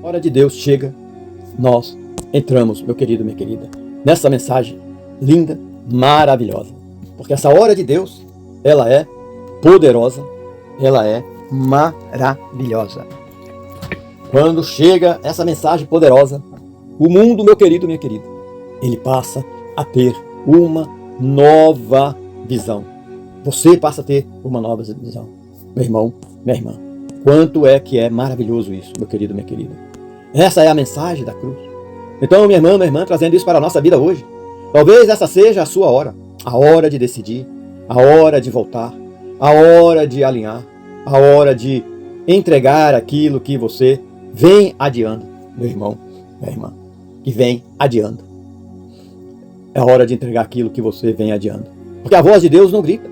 hora de Deus chega, nós entramos, meu querido, minha querida, nessa mensagem linda, maravilhosa. Porque essa hora de Deus, ela é poderosa, ela é maravilhosa. Quando chega essa mensagem poderosa, o mundo, meu querido, minha querida, ele passa a ter uma nova visão. Você passa a ter uma nova visão. Meu irmão, minha irmã, quanto é que é maravilhoso isso, meu querido, minha querida. Essa é a mensagem da cruz. Então, minha irmã, trazendo isso para a nossa vida hoje, talvez essa seja a sua hora, a hora de decidir, a hora de voltar, a hora de alinhar, a hora de entregar aquilo que você vem adiando, meu irmão, minha irmã, que vem adiando. É a hora de entregar aquilo que você vem adiando. Porque a voz de Deus não grita.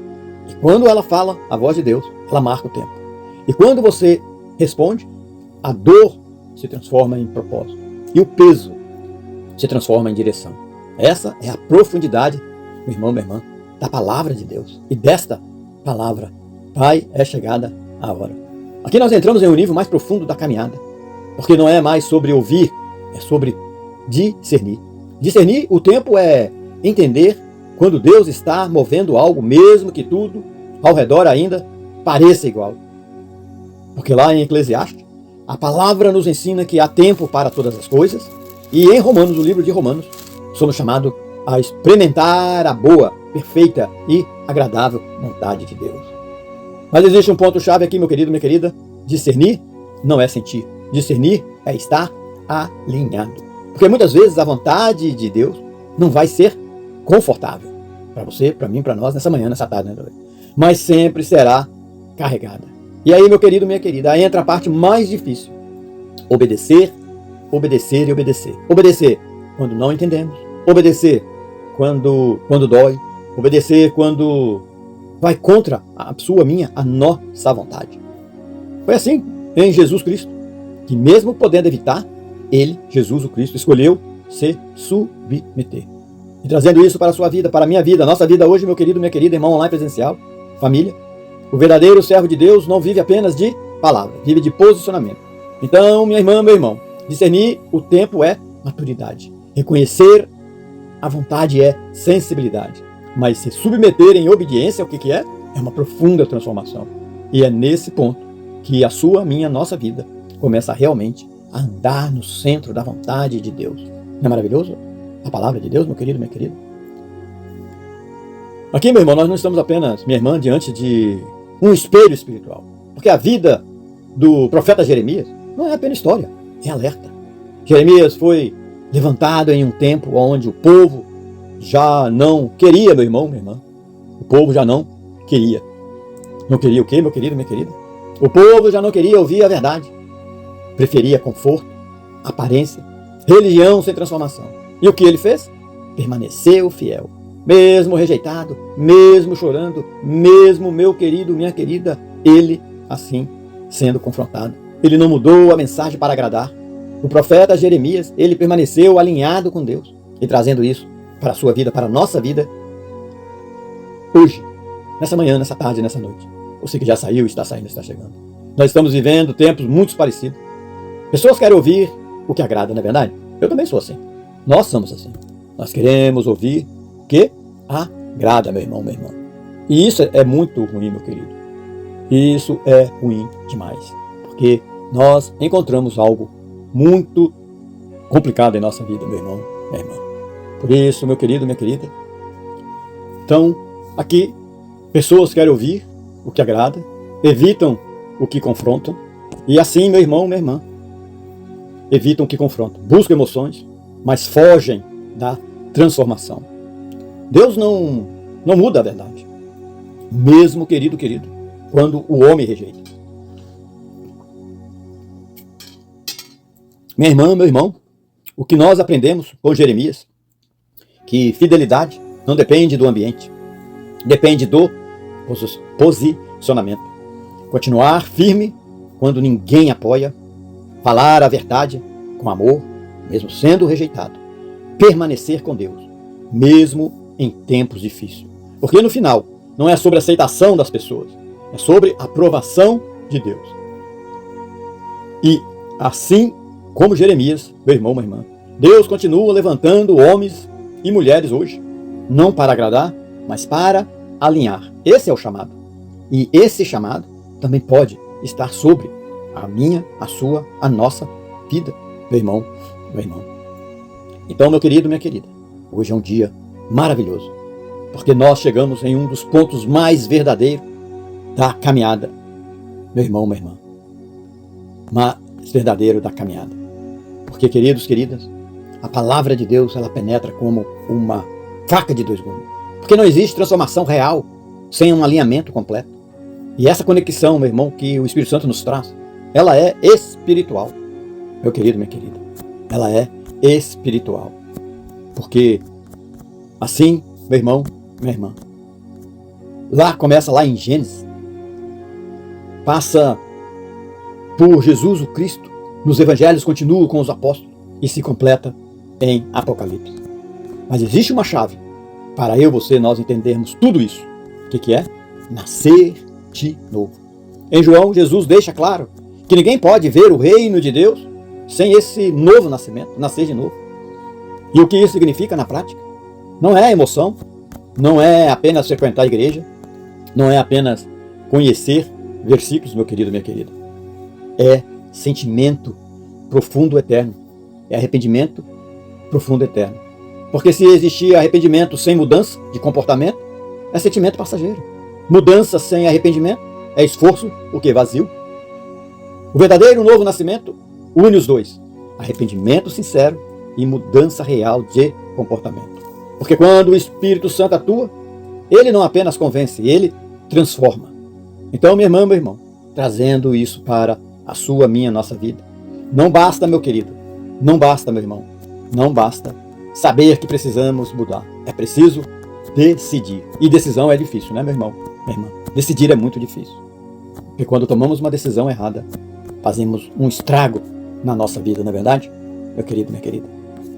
E quando ela fala, a voz de Deus, ela marca o tempo. E quando você responde, a dor se transforma em propósito. E o peso se transforma em direção. Essa é a profundidade, meu irmão, minha irmã, da palavra de Deus. E desta palavra, Pai, é chegada a hora. Aqui nós entramos em um nível mais profundo da caminhada. Porque não é mais sobre ouvir, é sobre discernir. Discernir, o tempo é entender quando Deus está movendo algo, mesmo que tudo ao redor ainda pareça igual. Porque lá em Eclesiastes, a palavra nos ensina que há tempo para todas as coisas. E em Romanos, o livro de Romanos, somos chamados a experimentar a boa, perfeita e agradável vontade de Deus. Mas existe um ponto-chave aqui, meu querido, minha querida. Discernir não é sentir. Discernir é estar alinhado. Porque muitas vezes a vontade de Deus não vai ser confortável. Para você, para mim, para nós, nessa manhã, nessa tarde, né? Mas sempre será carregada. E aí, meu querido, minha querida, aí entra a parte mais difícil. Obedecer, obedecer e obedecer. Obedecer quando não entendemos. Obedecer quando dói. Obedecer quando vai contra a sua, minha, a nossa vontade. Foi assim em Jesus Cristo, que mesmo podendo evitar, ele, Jesus o Cristo, escolheu se submeter. E trazendo isso para a sua vida, para a minha vida, a nossa vida hoje, meu querido, minha querida, irmão online presencial, família, o verdadeiro servo de Deus não vive apenas de palavra, vive de posicionamento. Então, minha irmã, meu irmão, discernir o tempo é maturidade. Reconhecer a vontade é sensibilidade. Mas se submeter em obediência, o que é? É uma profunda transformação. E é nesse ponto que a sua, minha, nossa vida começa realmente a andar no centro da vontade de Deus. Não é maravilhoso? A palavra de Deus, meu querido, minha querida. Aqui, meu irmão, nós não estamos apenas, minha irmã, diante de um espelho espiritual. Porque a vida do profeta Jeremias não é apenas história, é alerta. Jeremias foi levantado em um tempo onde o povo já não queria, meu irmão, minha irmã. O povo já não queria. Não queria o quê, meu querido, minha querida? O povo já não queria ouvir a verdade. Preferia conforto, aparência, religião sem transformação. E o que ele fez? Permaneceu fiel. Mesmo rejeitado, mesmo chorando, mesmo, meu querido, minha querida, ele, assim, sendo confrontado. Ele não mudou a mensagem para agradar. O profeta Jeremias, ele permaneceu alinhado com Deus. E trazendo isso para a sua vida, para a nossa vida, hoje, nessa manhã, nessa tarde, nessa noite. Você que já saiu, está saindo, está chegando. Nós estamos vivendo tempos muito parecidos. Pessoas querem ouvir o que agrada, não é verdade? Eu também sou assim. Nós somos assim. Nós queremos ouvir o que agrada, meu irmão, minha irmã. E isso é muito ruim, meu querido. Isso é ruim demais. Porque nós encontramos algo muito complicado em nossa vida, meu irmão, minha irmã. Por isso, meu querido, minha querida. Então, aqui, pessoas querem ouvir o que agrada, evitam o que confrontam. E assim, meu irmão, minha irmã, evitam o que confrontam. Buscam emoções, mas fogem da transformação. Deus não muda a verdade. Mesmo, querido, quando o homem rejeita. Minha irmã, meu irmão, o que nós aprendemos com Jeremias, que fidelidade não depende do ambiente, depende do posicionamento. Continuar firme quando ninguém apoia, falar a verdade com amor, mesmo sendo rejeitado, permanecer com Deus, mesmo em tempos difíceis. Porque no final, não é sobre a aceitação das pessoas, é sobre a aprovação de Deus. E assim como Jeremias, meu irmão, minha irmã, Deus continua levantando homens e mulheres hoje, não para agradar, mas para alinhar. Esse é o chamado. E esse chamado também pode estar sobre a minha, a sua, a nossa vida, meu irmão, meu irmão. Então, meu querido, minha querida, hoje é um dia maravilhoso, porque nós chegamos em um dos pontos mais verdadeiros da caminhada, meu irmão, minha irmã, mais verdadeiro da caminhada. Porque, queridos, queridas, a palavra de Deus, ela penetra como uma faca de dois gumes. Porque não existe transformação real sem um alinhamento completo. E essa conexão, meu irmão, que o Espírito Santo nos traz, ela é espiritual. Meu querido, minha querida, ela é espiritual. Porque assim, meu irmão, minha irmã, começa lá em Gênesis, passa por Jesus o Cristo, nos evangelhos continua com os apóstolos e se completa em Apocalipse. Mas existe uma chave para eu, você, nós entendermos tudo isso. O que é? Nascer de novo. Em João, Jesus deixa claro que ninguém pode ver o reino de Deus sem esse novo nascimento, nascer de novo. E o que isso significa na prática? Não é emoção, não é apenas frequentar a igreja, não é apenas conhecer versículos, meu querido, minha querida. É sentimento profundo eterno. É arrependimento profundo eterno. Porque se existir arrependimento sem mudança de comportamento, é sentimento passageiro. Mudança sem arrependimento é esforço, o que? Vazio. O verdadeiro novo nascimento une os dois. Arrependimento sincero e mudança real de comportamento. Porque quando o Espírito Santo atua, ele não apenas convence, ele transforma. Então, minha irmã, meu irmão, trazendo isso para a sua, minha, nossa vida. Não basta, meu querido, não basta, meu irmão, não basta saber que precisamos mudar. É preciso decidir. E decisão é difícil, né, meu irmão, minha irmã? Decidir é muito difícil. Porque quando tomamos uma decisão errada, fazemos um estrago na nossa vida, não é verdade? Meu querido, minha querida.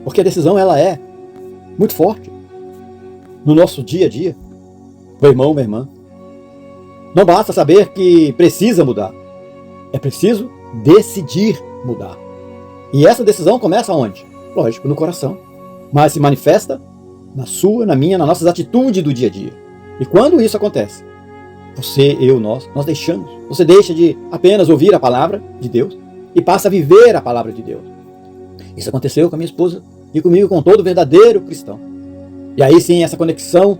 Porque a decisão, ela é muito forte no nosso dia a dia. Meu irmão, minha irmã, não basta saber que precisa mudar. É preciso decidir mudar. E essa decisão começa onde? Lógico, no coração. Mas se manifesta na sua, na minha, nas nossas atitudes do dia a dia. E quando isso acontece, você, eu, nós deixamos. Você deixa de apenas ouvir a palavra de Deus e passa a viver a palavra de Deus. Isso aconteceu com a minha esposa e comigo, com todo verdadeiro cristão. E aí sim, essa conexão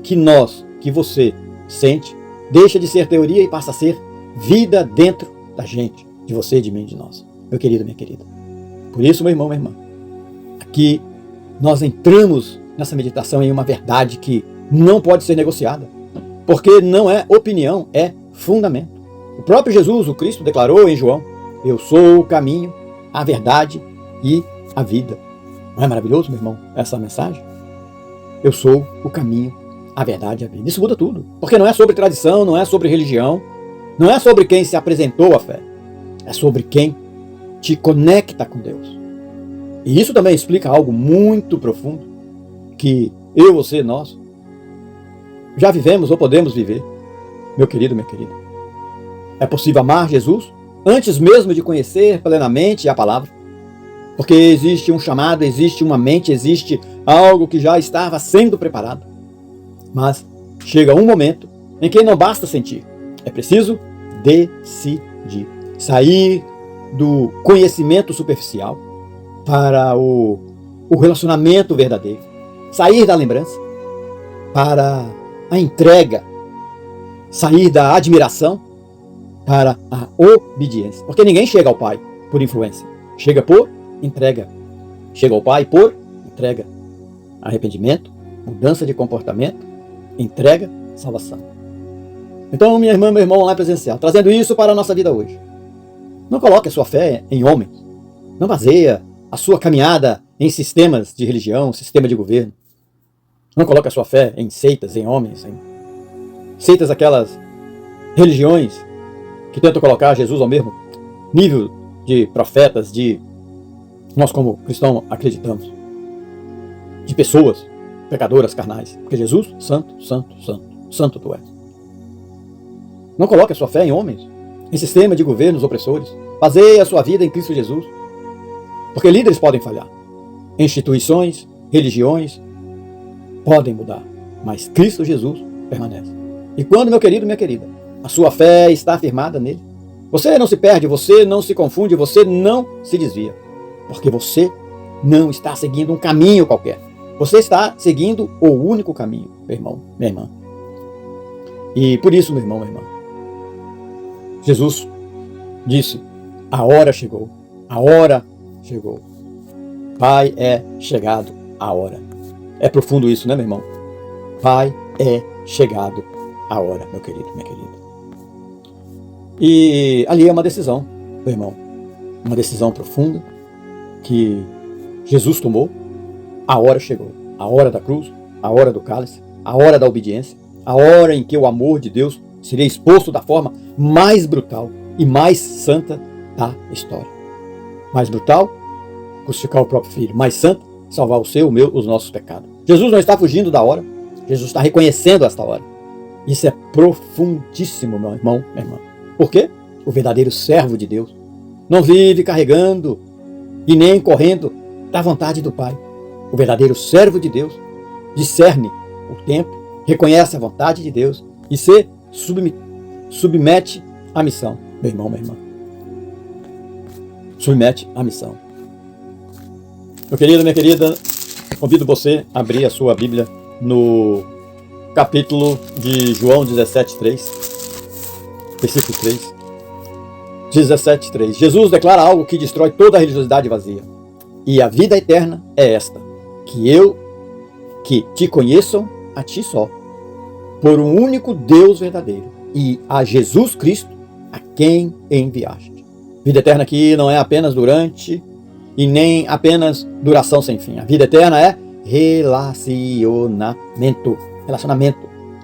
que você sente, deixa de ser teoria e passa a ser vida dentro da gente, de você, de mim, de nós. Meu querido, minha querida. Por isso, meu irmão, minha irmã, aqui nós entramos nessa meditação em uma verdade que não pode ser negociada. Porque não é opinião, é fundamento. O próprio Jesus, o Cristo, declarou em João: eu sou o caminho, a verdade e a vida. Não é maravilhoso, meu irmão, essa mensagem? Eu sou o caminho, a verdade e a vida. Isso muda tudo. Porque não é sobre tradição, não é sobre religião, não é sobre quem se apresentou à fé. É sobre quem te conecta com Deus. E isso também explica algo muito profundo que eu, você, nós já vivemos ou podemos viver. Meu querido, minha querida, é possível amar Jesus antes mesmo de conhecer plenamente a palavra. Porque existe um chamado, existe uma mente, existe algo que já estava sendo preparado. Mas chega um momento em que não basta sentir. É preciso decidir. Sair do conhecimento superficial para o relacionamento verdadeiro. Sair da lembrança para a entrega. Sair da admiração para a obediência. Porque ninguém chega ao Pai por influência. Chega por entrega. Chega ao Pai por entrega. Arrependimento, mudança de comportamento, entrega, salvação. Então, minha irmã, meu irmão, lá presencial, trazendo isso para a nossa vida hoje. Não coloque a sua fé em homens. Não baseia a sua caminhada em sistemas de religião, sistema de governo. Não coloque a sua fé em seitas, em homens, em seitas, aquelas religiões que tentam colocar Jesus ao mesmo nível de profetas, de nós como cristãos acreditamos, de pessoas pecadoras carnais. Porque Jesus, santo, santo, santo, santo tu és. Não coloque a sua fé em homens, em sistema de governos opressores. Baseie a sua vida em Cristo Jesus. Porque líderes podem falhar. Instituições, religiões podem mudar. Mas Cristo Jesus permanece. E quando, meu querido, minha querida, a sua fé está afirmada nele, você não se perde, você não se confunde, você não se desvia. Porque você não está seguindo um caminho qualquer. Você está seguindo o único caminho, meu irmão, minha irmã. E por isso, meu irmão, minha irmã, Jesus disse, a hora chegou, a hora chegou. Pai, é chegado a hora. É profundo isso, né, meu irmão? Pai, é chegado a hora, meu querido, minha querida. E ali é uma decisão, meu irmão. Uma decisão profunda que Jesus tomou. A hora chegou. A hora da cruz, a hora do cálice, a hora da obediência, a hora em que o amor de Deus seria exposto da forma mais brutal e mais santa da história. Mais brutal, crucificar o próprio filho. Mais santo, salvar o seu, o meu, os nossos pecados. Jesus não está fugindo da hora. Jesus está reconhecendo esta hora. Isso é profundíssimo, meu irmão, minha irmã. Por quê? O verdadeiro servo de Deus não vive carregando e nem correndo da vontade do Pai. O verdadeiro servo de Deus discerne o tempo, reconhece a vontade de Deus e se submete à missão. Meu irmão, minha irmã. Submete à missão. Meu querido, minha querida, convido você a abrir a sua Bíblia no capítulo de João 17:3, versículo 3. 17:3. Jesus declara algo que destrói toda a religiosidade vazia. E a vida eterna é esta, que te conheçam a ti só, por um único Deus verdadeiro, e a Jesus Cristo, a quem enviaste. Vida eterna aqui não é apenas durante e nem apenas duração sem fim. A vida eterna é relacionamento.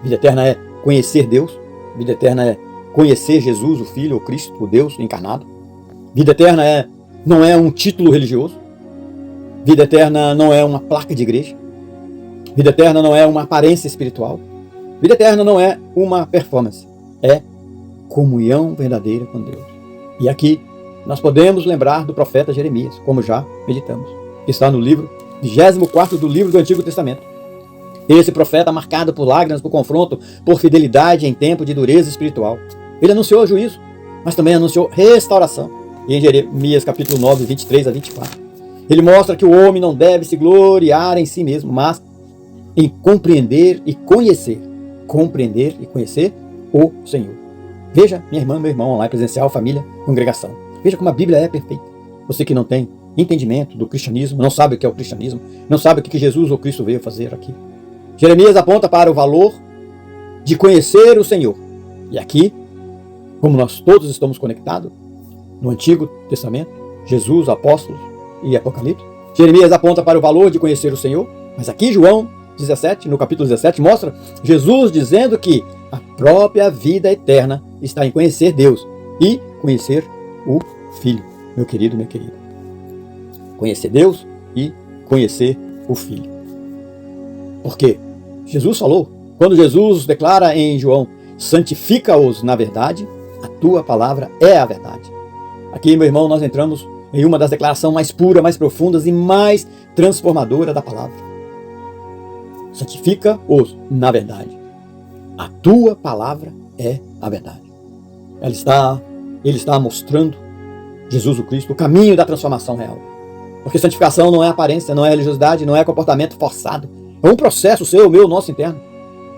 Vida eterna é conhecer Deus. Vida eterna é conhecer Jesus, o Filho, o Cristo, o Deus encarnado. Vida eterna não é um título religioso. Vida eterna não é uma placa de igreja. Vida eterna não é uma aparência espiritual. Vida eterna não é uma performance. É comunhão verdadeira com Deus. E aqui nós podemos lembrar do profeta Jeremias, como já meditamos, que está no livro 24 do livro do Antigo Testamento. Esse profeta marcado por lágrimas, por confronto, por fidelidade em tempo de dureza espiritual. Ele anunciou juízo, mas também anunciou restauração. E em Jeremias capítulo 9, 23 a 24, ele mostra que o homem não deve se gloriar em si mesmo, mas em compreender e conhecer o Senhor. Veja, minha irmã, meu irmão, online presencial, família, congregação. Veja como a Bíblia é perfeita. Você que não tem entendimento do cristianismo, não sabe o que é o cristianismo, não sabe o que Jesus ou Cristo veio fazer aqui. Jeremias aponta para o valor de conhecer o Senhor. E aqui, como nós todos estamos conectados no Antigo Testamento, Jesus, apóstolos e Apocalipse, Jeremias aponta para o valor de conhecer o Senhor, mas aqui João 17, no capítulo 17, mostra Jesus dizendo que a própria vida eterna está em conhecer Deus e conhecer o Filho, meu querido, minha querida. Conhecer Deus e conhecer o Filho. Porque Jesus falou, quando Jesus declara em João, santifica-os na verdade, a tua palavra é a verdade. Aqui, meu irmão, nós entramos em uma das declarações mais puras, mais profundas e mais transformadoras da palavra. Santifica-os na verdade. A tua palavra é a verdade. Ele está mostrando, Jesus o Cristo, o caminho da transformação real. Porque santificação não é aparência, não é religiosidade, não é comportamento forçado. É um processo seu, meu, nosso interno,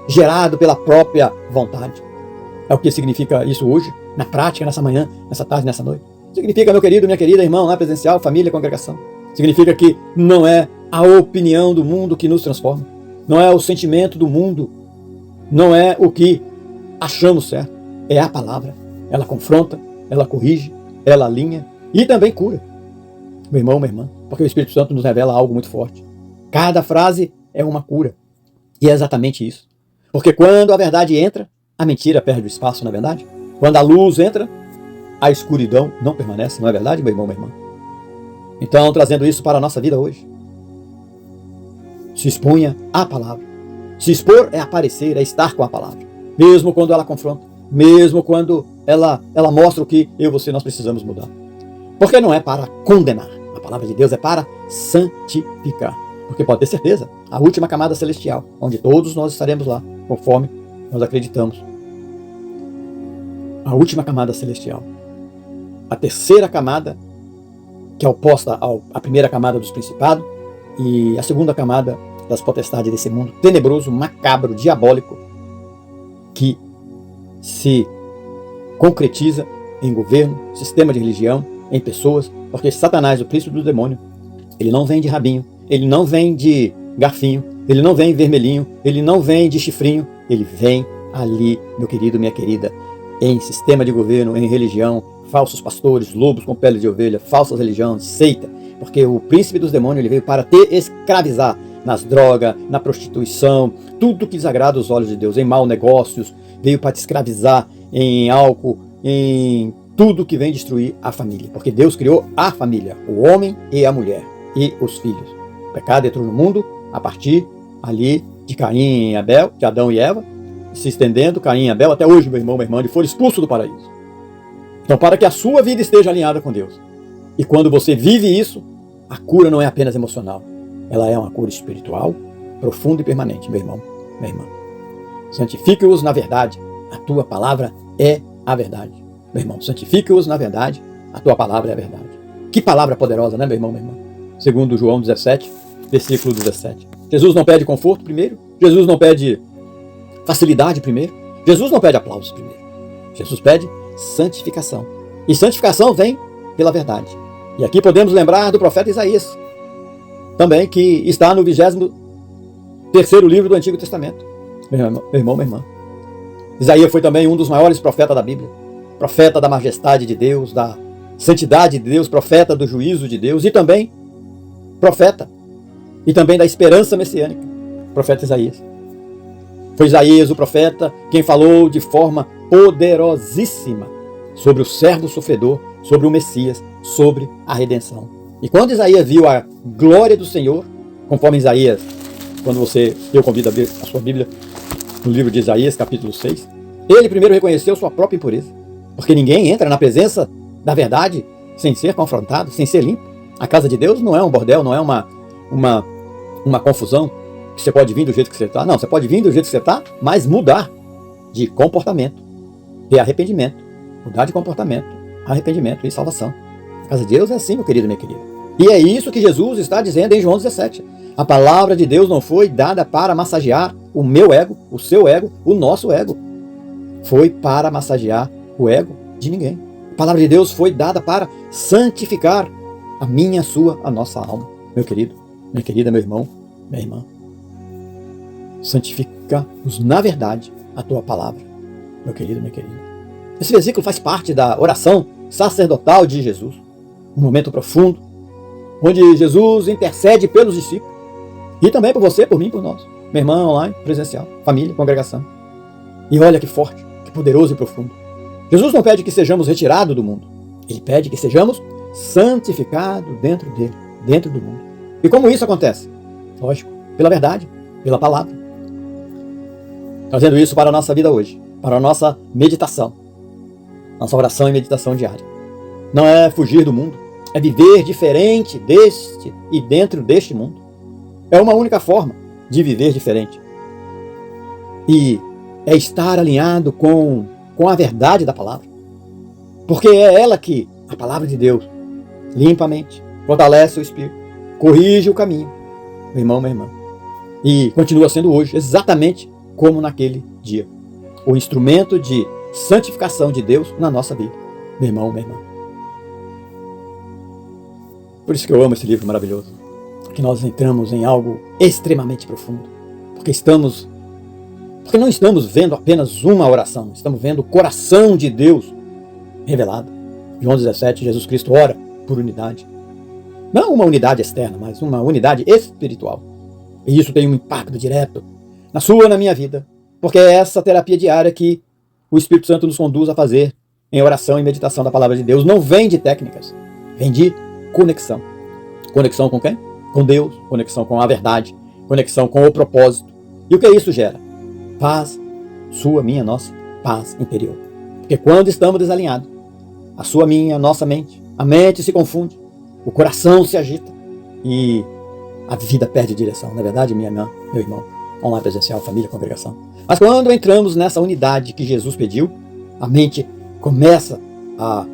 gerado pela própria vontade. É o que significa isso hoje, na prática, nessa manhã, nessa tarde, nessa noite. Significa, meu querido, minha querida, irmão, lá presencial, família, congregação. Significa que não é a opinião do mundo que nos transforma. Não é o sentimento do mundo. Não é o que achamos certo. É a palavra. Ela confronta, ela corrige, ela alinha e também cura. Meu irmão, minha irmã, porque o Espírito Santo nos revela algo muito forte. Cada frase é uma cura. E é exatamente isso. Porque quando a verdade entra, a mentira perde o espaço, não é verdade? Quando a luz entra, a escuridão não permanece, não é verdade, meu irmão, minha irmã? Então, trazendo isso para a nossa vida hoje, se expunha à palavra. Se expor é aparecer, é estar com a palavra. Mesmo quando ela confronta, mesmo quando ela mostra o que eu e você nós precisamos mudar. Porque não é para condenar. A palavra de Deus é para santificar. Porque pode ter certeza, a última camada celestial, onde todos nós estaremos lá, conforme nós acreditamos. A última camada celestial. A terceira camada, que é oposta à primeira camada dos principados, e a segunda camada das potestades desse mundo tenebroso, macabro, diabólico, que se concretiza em governo, sistema de religião, em pessoas, porque Satanás, o príncipe do demônio, ele não vem de rabinho, ele não vem de garfinho, ele não vem vermelhinho, ele não vem de chifrinho, ele vem ali, meu querido, minha querida, em sistema de governo, em religião, falsos pastores, lobos com pele de ovelha, falsas religiões, seita, porque o príncipe dos demônios ele veio para te escravizar nas drogas, na prostituição, tudo que desagrada os olhos de Deus, em maus negócios, veio para te escravizar em álcool, em tudo que vem destruir a família, porque Deus criou a família, o homem e a mulher e os filhos. O pecado entrou no mundo a partir ali de Caim e Abel, de Adão e Eva, se estendendo, Caim e Abel, até hoje, meu irmão, minha irmã, ele foram expulsos do paraíso. Então, para que a sua vida esteja alinhada com Deus, e quando você vive isso, a cura não é apenas emocional, ela é uma cura espiritual, profunda e permanente, meu irmão, minha irmã. Santifique-os na verdade, a tua palavra é a verdade. Meu irmão, santifique-os na verdade, a tua palavra é a verdade. Que palavra poderosa, né, meu irmão, minha irmã? Segundo João 17, versículo 17. Jesus não pede conforto primeiro, Jesus não pede facilidade primeiro, Jesus não pede aplausos primeiro. Jesus pede santificação. E santificação vem pela verdade. E aqui podemos lembrar do profeta Isaías, também, que está no 23º livro do Antigo Testamento. Meu irmão, minha irmã. Isaías foi também um dos maiores profetas da Bíblia. Profeta da majestade de Deus, da santidade de Deus, profeta do juízo de Deus e também profeta. E também da esperança messiânica. Profeta Isaías. Foi Isaías, o profeta, quem falou de forma poderosíssima sobre o servo sofredor, sobre o Messias, sobre a redenção. E quando Isaías viu a glória do Senhor, conforme Isaías, quando eu convido a abrir a sua Bíblia, no livro de Isaías, capítulo 6, ele primeiro reconheceu sua própria impureza, porque ninguém entra na presença da verdade sem ser confrontado, sem ser limpo. A casa de Deus não é um bordel, não é uma confusão, que você pode vir do jeito que você está. Não, você pode vir do jeito que você está, mas mudar de comportamento, de arrependimento, mudar de comportamento, arrependimento e salvação. A casa de Deus é assim, meu querido, minha querida. E é isso que Jesus está dizendo em João 17. A palavra de Deus não foi dada para massagear o meu ego, o seu ego, o nosso ego. Foi para massagear o ego de ninguém. A palavra de Deus foi dada para santificar a minha, a sua, a nossa alma. Meu querido, minha querida, meu irmão, minha irmã. Santifica-nos na verdade a tua palavra, meu querido, minha querida. Esse versículo faz parte da oração sacerdotal de Jesus. Um momento profundo, onde Jesus intercede pelos discípulos. E também por você, por mim, por nós. Minha irmã online, presencial, família, congregação. E olha que forte, que poderoso e profundo. Jesus não pede que sejamos retirados do mundo. Ele pede que sejamos santificados dentro dele, dentro do mundo. E como isso acontece? Lógico, pela verdade, pela palavra. Trazendo isso para a nossa vida hoje, para a nossa meditação. Nossa oração e meditação diária. Não é fugir do mundo, é viver diferente deste e dentro deste mundo. É uma única forma de viver diferente. E é estar alinhado com a verdade da palavra. Porque é ela que, a palavra de Deus, limpa a mente, fortalece o espírito, corrige o caminho. Meu irmão, minha irmã. E continua sendo hoje exatamente como naquele dia. O instrumento de santificação de Deus na nossa vida. Meu irmão, minha irmã. Por isso que eu amo esse livro maravilhoso. Porque nós entramos em algo extremamente profundo. Porque não estamos vendo apenas uma oração. Estamos vendo o coração de Deus revelado. João 17, Jesus Cristo ora por unidade. Não uma unidade externa, mas uma unidade espiritual. E isso tem um impacto direto na sua e na minha vida. Porque é essa terapia diária que o Espírito Santo nos conduz a fazer em oração e meditação da palavra de Deus. Não vem de técnicas, vem de conexão. Conexão com quem? Com Deus, conexão com a verdade, conexão com o propósito. E o que isso gera? Paz, sua, minha, nossa, paz interior. Porque quando estamos desalinhados, a sua, minha, nossa mente, a mente se confunde, o coração se agita e a vida perde direção. Não é verdade, minha irmã, meu irmão? Online presencial, família, congregação. Mas quando entramos nessa unidade que Jesus pediu, a mente começa a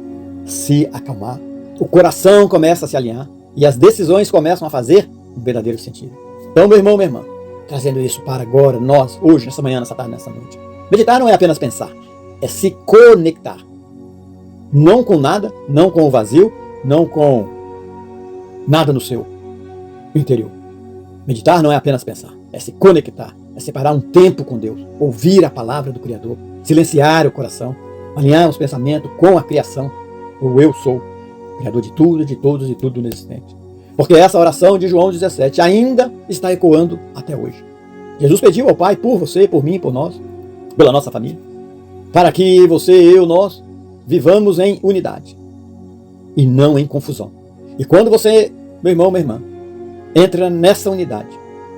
se acalmar, o coração começa a se alinhar e as decisões começam a fazer um verdadeiro sentido. Então, meu irmão, minha irmã, trazendo isso para agora, nós, hoje, nessa manhã, nessa tarde, nessa noite. Meditar não é apenas pensar, é se conectar. Não com nada, não com o vazio, não com nada no seu interior. Meditar não é apenas pensar, é se conectar, é separar um tempo com Deus, ouvir a palavra do Criador, silenciar o coração, alinhar os pensamentos com a criação, o eu sou, Criador de tudo, de todos e tudo no existente. Porque essa oração de João 17 ainda está ecoando até hoje. Jesus pediu ao Pai por você, por mim, por nós, pela nossa família, para que você, eu, nós vivamos em unidade e não em confusão. E quando você, meu irmão, minha irmã, entra nessa unidade,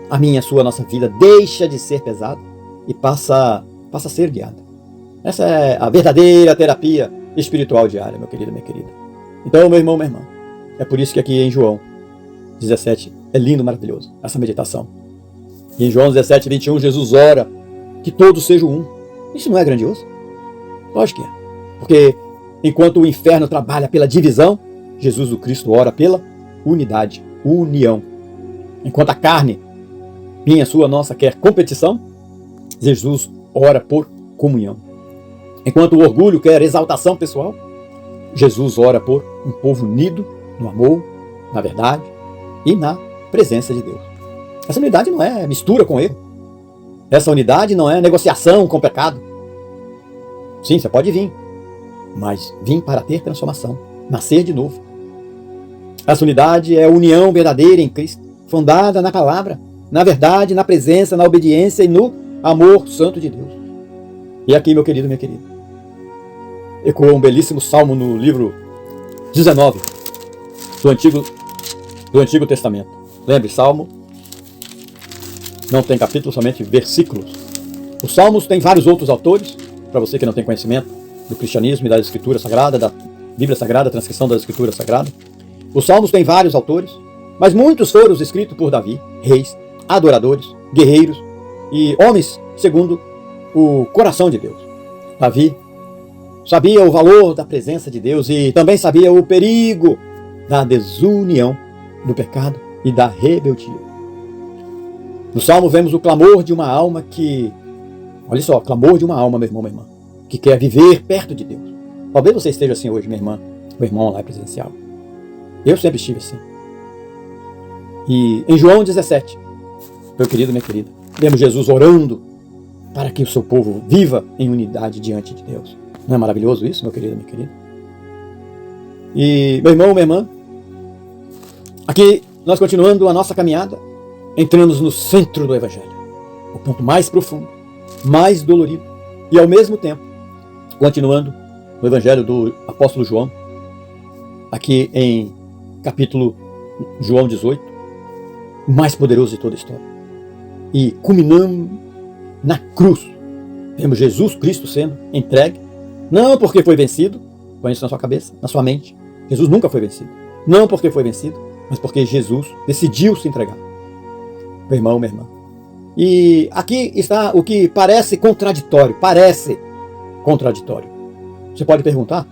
a minha, a sua, a nossa vida deixa de ser pesada e passa a ser guiada. Essa é a verdadeira terapia espiritual diária, meu querido, minha querida. Então, meu irmão, minha irmã, é por isso que aqui em João 17 é lindo, maravilhoso, essa meditação. E em João 17, 21, Jesus ora que todos sejam um. Isso não é grandioso? Lógico que é. Porque enquanto o inferno trabalha pela divisão, Jesus o Cristo ora pela unidade, união. Enquanto a carne, minha, sua, nossa, quer competição, Jesus ora por comunhão. Enquanto o orgulho quer exaltação pessoal, Jesus ora por um povo unido no amor, na verdade e na presença de Deus. Essa unidade não é mistura com erro. Essa unidade não é negociação com pecado. Sim, você pode vir, mas vim para ter transformação, nascer de novo. Essa unidade é a união verdadeira em Cristo, fundada na palavra, na verdade, na presença, na obediência e no amor santo de Deus. E aqui, meu querido, minha querida, ecoa um belíssimo salmo no livro 19 do Antigo Testamento. Lembre, salmo não tem capítulo, somente versículos. Os salmos têm vários outros autores, para você que não tem conhecimento do cristianismo e da Escritura Sagrada, da Bíblia Sagrada, transcrição da Escritura Sagrada. Os salmos têm vários autores, mas muitos foram escritos por Davi, reis, adoradores, guerreiros e homens segundo o coração de Deus. Davi sabia o valor da presença de Deus e também sabia o perigo da desunião, do pecado e da rebeldia. No Salmo vemos o clamor de uma alma que, olha só, clamor de uma alma, meu irmão, minha irmã, que quer viver perto de Deus. Talvez você esteja assim hoje, minha irmã, meu irmão lá presencial. Eu sempre estive assim. E em João 17, meu querido, minha querida, vemos Jesus orando para que o seu povo viva em unidade diante de Deus. Não é maravilhoso isso, meu querido, minha querida? E, meu irmão, minha irmã, aqui nós continuando a nossa caminhada, entramos no centro do Evangelho, o ponto mais profundo, mais dolorido, e ao mesmo tempo, continuando no Evangelho do apóstolo João, aqui em capítulo João 18, o mais poderoso de toda a história. E culminando na cruz, vemos Jesus Cristo sendo entregue, não porque foi vencido, põe isso na sua cabeça, na sua mente, Jesus nunca foi vencido, não porque foi vencido, mas porque Jesus decidiu se entregar. Meu irmão, minha irmã. E aqui está o que parece contraditório. Você pode perguntar,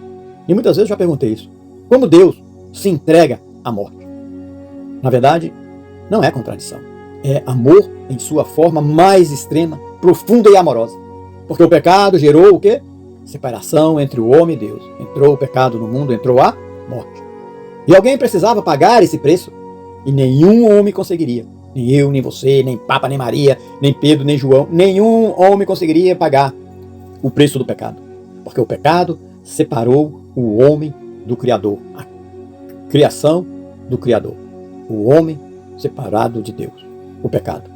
e muitas vezes eu já perguntei isso, como Deus se entrega à morte? Na verdade, não é contradição. É amor em sua forma mais extrema, profunda e amorosa. Porque o pecado gerou o quê? Separação entre o homem e Deus. Entrou o pecado no mundo, entrou a morte. E alguém precisava pagar esse preço, e nenhum homem conseguiria. Nem eu, nem você, nem Papa, nem Maria, nem Pedro, nem João. Nenhum homem conseguiria pagar o preço do pecado. Porque o pecado separou o homem do Criador. A criação do Criador. O homem separado de Deus. O pecado.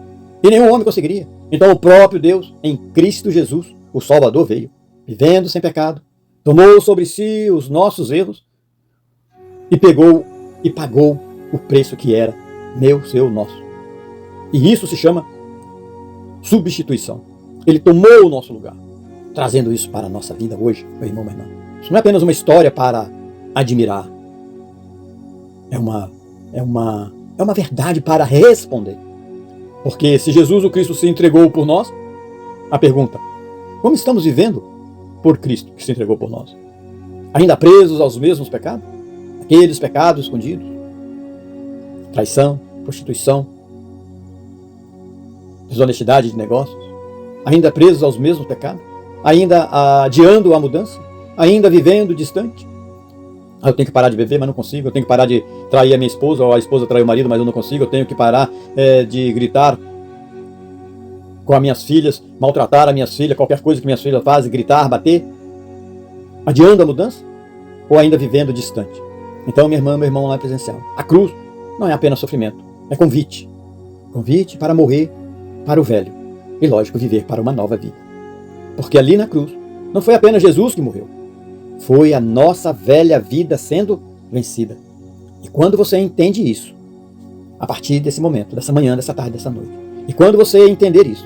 E nenhum homem conseguiria. Então o próprio Deus, em Cristo Jesus, o Salvador, veio, vivendo sem pecado, tomou sobre si os nossos erros e pegou e pagou o preço que era meu, seu, nosso. E isso se chama substituição. Ele tomou o nosso lugar, trazendo isso para a nossa vida hoje, meu irmão, minha irmã. Isso não é apenas uma história para admirar. é uma verdade para responder. Porque se Jesus o Cristo se entregou por nós, a pergunta: como estamos vivendo por Cristo que se entregou por nós? Ainda presos aos mesmos pecados? Aqueles pecados escondidos? Traição, prostituição, desonestidade de negócios? Ainda presos aos mesmos pecados? Ainda adiando a mudança? Ainda vivendo distante? Eu tenho que parar de beber, mas não consigo. Eu tenho que parar de trair a minha esposa, ou a esposa trair o marido, mas eu não consigo. Eu tenho que parar de gritar com as minhas filhas, maltratar as minhas filhas, qualquer coisa que minhas filhas fazem, gritar, bater. Adiando a mudança? Ou ainda vivendo distante? Então, minha irmã, meu irmão lá é presencial. A cruz não é apenas sofrimento, é convite. Convite para morrer para o velho. E, lógico, viver para uma nova vida. Porque ali na cruz, não foi apenas Jesus que morreu. Foi a nossa velha vida sendo vencida. E quando você entende isso, a partir desse momento, dessa manhã, dessa tarde, dessa noite, e quando você entender isso,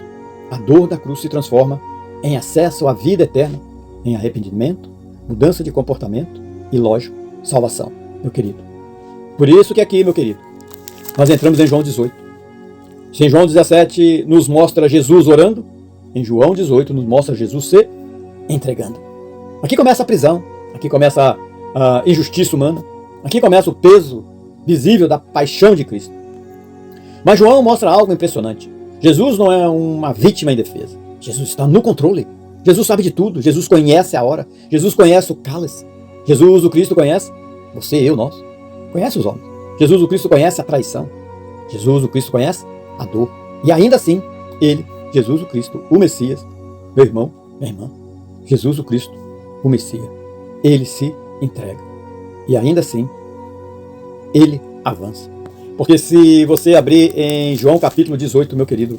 a dor da cruz se transforma em acesso à vida eterna, em arrependimento, mudança de comportamento e, lógico, salvação, meu querido. Por isso que aqui, meu querido, nós entramos em João 18. Se em João 17 nos mostra Jesus orando, em João 18 nos mostra Jesus se entregando. Aqui começa a prisão, aqui começa a injustiça humana, aqui começa o peso visível da paixão de Cristo. Mas João mostra algo impressionante. Jesus não é uma vítima indefesa. Jesus está no controle. Jesus sabe de tudo. Jesus conhece a hora. Jesus conhece o cálice. Jesus, o Cristo, conhece você, eu, nós. Conhece os homens. Jesus, o Cristo, conhece a traição. Jesus, o Cristo, conhece a dor. E ainda assim, ele, Jesus, o Cristo, o Messias, meu irmão, minha irmã, Jesus, o Cristo, o Messias, ele se entrega. E ainda assim, ele avança. Porque se você abrir em João capítulo 18, meu querido,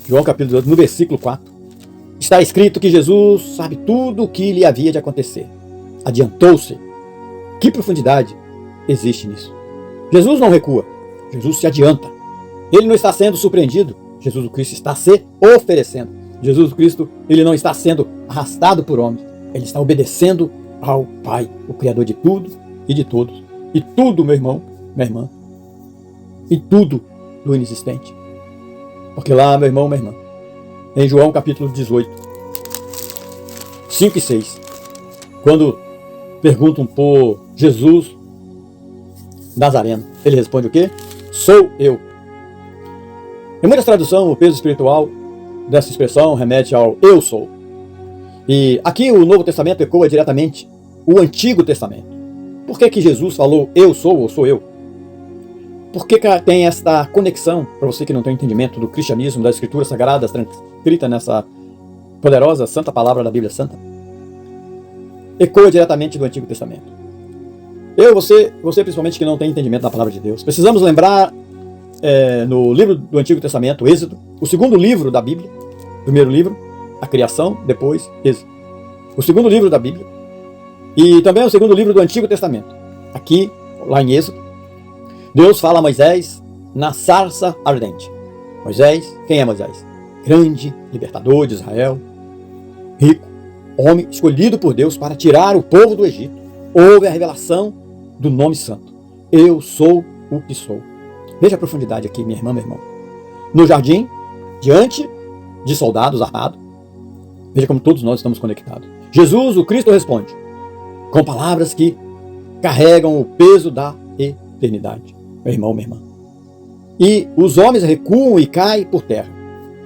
João capítulo 18, no versículo 4, está escrito que Jesus sabe tudo o que lhe havia de acontecer. Adiantou-se. Que profundidade existe nisso? Jesus não recua, Jesus se adianta. Ele não está sendo surpreendido, Jesus Cristo está se oferecendo. Jesus Cristo, ele não está sendo arrastado por homens, ele está obedecendo ao Pai, o Criador de tudo e de todos. E tudo, meu irmão, minha irmã, e tudo do inexistente. Porque lá, meu irmão, minha irmã, em João capítulo 18, 5 e 6, quando perguntam por Jesus Nazareno, ele responde o quê? Sou eu. Em muitas traduções, o peso espiritual dessa expressão remete ao eu sou. E aqui o Novo Testamento ecoa diretamente o Antigo Testamento. Por que Jesus falou eu sou ou sou eu? Por que tem esta conexão, para você que não tem entendimento do cristianismo, das escrituras sagradas, transcrita nessa poderosa, santa palavra da Bíblia Santa? Ecoa diretamente do Antigo Testamento. Você principalmente que não tem entendimento da palavra de Deus, precisamos lembrar no livro do Antigo Testamento, Êxodo, o segundo livro da Bíblia, primeiro livro, a criação, depois Êxodo. O segundo livro da Bíblia e também o segundo livro do Antigo Testamento. Aqui, lá em Êxodo, Deus fala a Moisés na sarça ardente. Moisés, quem é Moisés? Grande libertador de Israel, rico, homem escolhido por Deus para tirar o povo do Egito. Houve a revelação do nome santo. Eu sou o que sou. Veja a profundidade aqui, minha irmã, meu irmão. No jardim, diante de soldados armados, veja como todos nós estamos conectados. Jesus, o Cristo, responde com palavras que carregam o peso da eternidade. Meu irmão, minha irmã. E os homens recuam e caem por terra.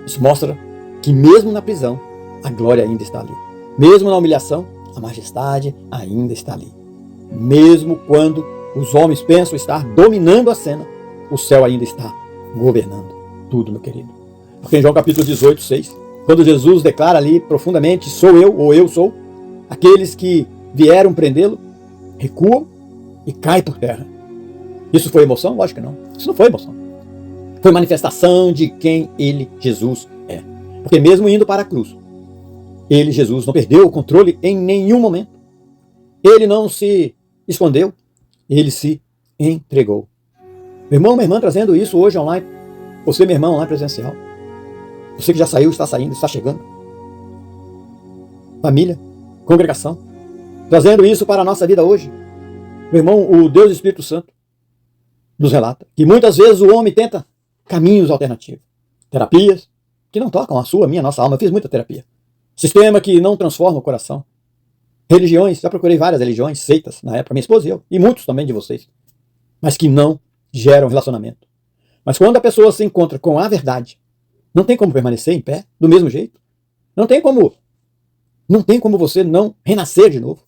Isso mostra que mesmo na prisão, a glória ainda está ali. Mesmo na humilhação, a majestade ainda está ali. Mesmo quando os homens pensam estar dominando a cena, o céu ainda está governando tudo, meu querido. Porque em João capítulo 18, 6, quando Jesus declara ali profundamente, sou eu, ou eu sou, aqueles que vieram prendê-lo, recuam e caem por terra. Isso foi emoção? Lógico que não. Isso não foi emoção. Foi manifestação de quem ele, Jesus, é. Porque mesmo indo para a cruz, ele, Jesus, não perdeu o controle em nenhum momento. Ele não se escondeu, ele se entregou. Meu irmão, minha irmã, trazendo isso hoje online. Você, meu irmão, online presencial. Você que já saiu, está saindo, está chegando. Família, congregação. Trazendo isso para a nossa vida hoje. Meu irmão, o Deus Espírito Santo, nos relata que muitas vezes o homem tenta caminhos alternativos, terapias que não tocam a sua, a minha, a nossa alma. Eu fiz muita terapia. Sistema que não transforma o coração. Religiões, já procurei várias religiões, seitas, na época, minha esposa e eu, e muitos também de vocês, mas que não geram relacionamento. Mas quando a pessoa se encontra com a verdade, não tem como permanecer em pé do mesmo jeito. Não tem como você não renascer de novo.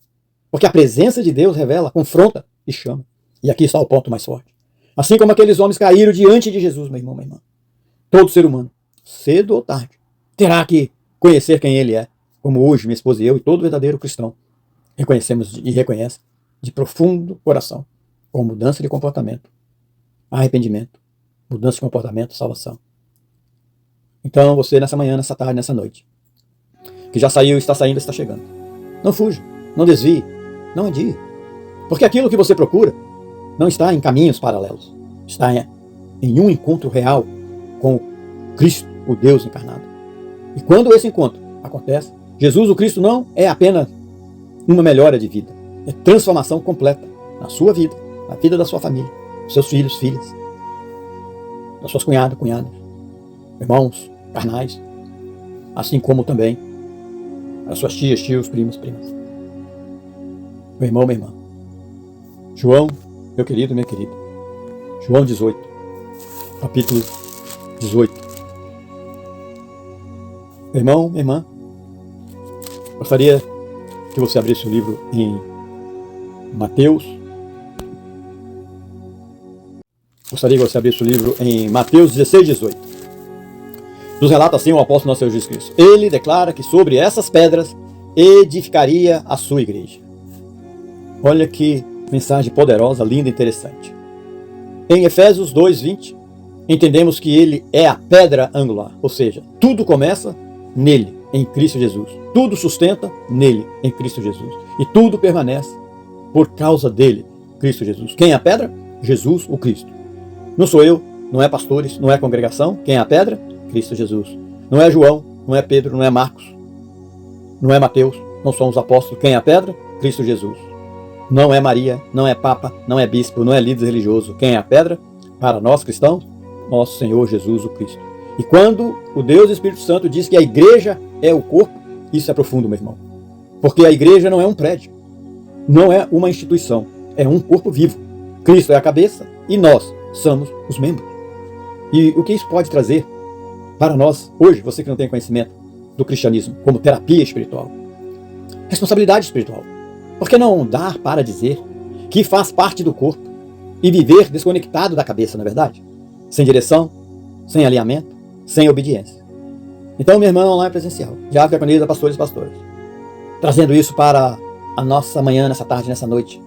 Porque a presença de Deus revela, confronta e chama. E aqui está o ponto mais forte. Assim como aqueles homens caíram diante de Jesus, meu irmão, minha irmã. Todo ser humano, cedo ou tarde, terá que conhecer quem ele é. Como hoje minha esposa e eu e todo verdadeiro cristão reconhecemos e reconhece de profundo coração, com mudança de comportamento, arrependimento, mudança de comportamento, salvação. Então você nessa manhã, nessa tarde, nessa noite, que já saiu, está saindo, está chegando, não fuja, não desvie, não adie, porque aquilo que você procura não está em caminhos paralelos, está em um encontro real com Cristo, o Deus encarnado. E quando esse encontro acontece, Jesus, o Cristo, não é apenas uma melhora de vida, é transformação completa na sua vida, na vida da sua família, dos seus filhos, filhas, das suas cunhadas, irmãos, carnais, assim como também as suas tias, tios, primos, primas. Meu irmão, minha irmã. João, meu querido, minha querida. João 18, capítulo 18. Meu irmão, minha irmã, gostaria que você abrisse o livro em Mateus. Gostaria que você abrisse o livro em Mateus 16, 18. Nos relata assim o apóstolo nosso Senhor Jesus Cristo. Ele declara que sobre essas pedras edificaria a sua igreja. Olha que mensagem poderosa, linda e interessante. Em Efésios 2, 20, entendemos que ele é a pedra angular, ou seja, tudo começa nele, em Cristo Jesus. Tudo sustenta nele, em Cristo Jesus. E tudo permanece por causa dele, Cristo Jesus. Quem é a pedra? Jesus, o Cristo. Não sou eu, não é pastores, não é congregação. Quem é a pedra? Cristo Jesus. Não é João, não é Pedro, não é Marcos, não é Mateus, não são os apóstolos. Quem é a pedra? Cristo Jesus. Não é Maria, não é Papa, não é bispo, não é líder religioso. Quem é a pedra? Para nós cristãos, nosso Senhor Jesus, o Cristo. E quando o Deus Espírito Santo diz que a igreja é o corpo, isso é profundo, meu irmão. Porque a igreja não é um prédio, não é uma instituição, é um corpo vivo. Cristo é a cabeça e nós somos os membros. E o que isso pode trazer para nós, hoje, você que não tem conhecimento do cristianismo, como terapia espiritual? Responsabilidade espiritual. Por que não dar para dizer que faz parte do corpo e viver desconectado da cabeça, não é verdade? Sem direção, sem alinhamento, sem obediência. Então, minha irmã online presencial, já diaconisa, pastores e pastoras, trazendo isso para a nossa manhã, nessa tarde, nessa noite.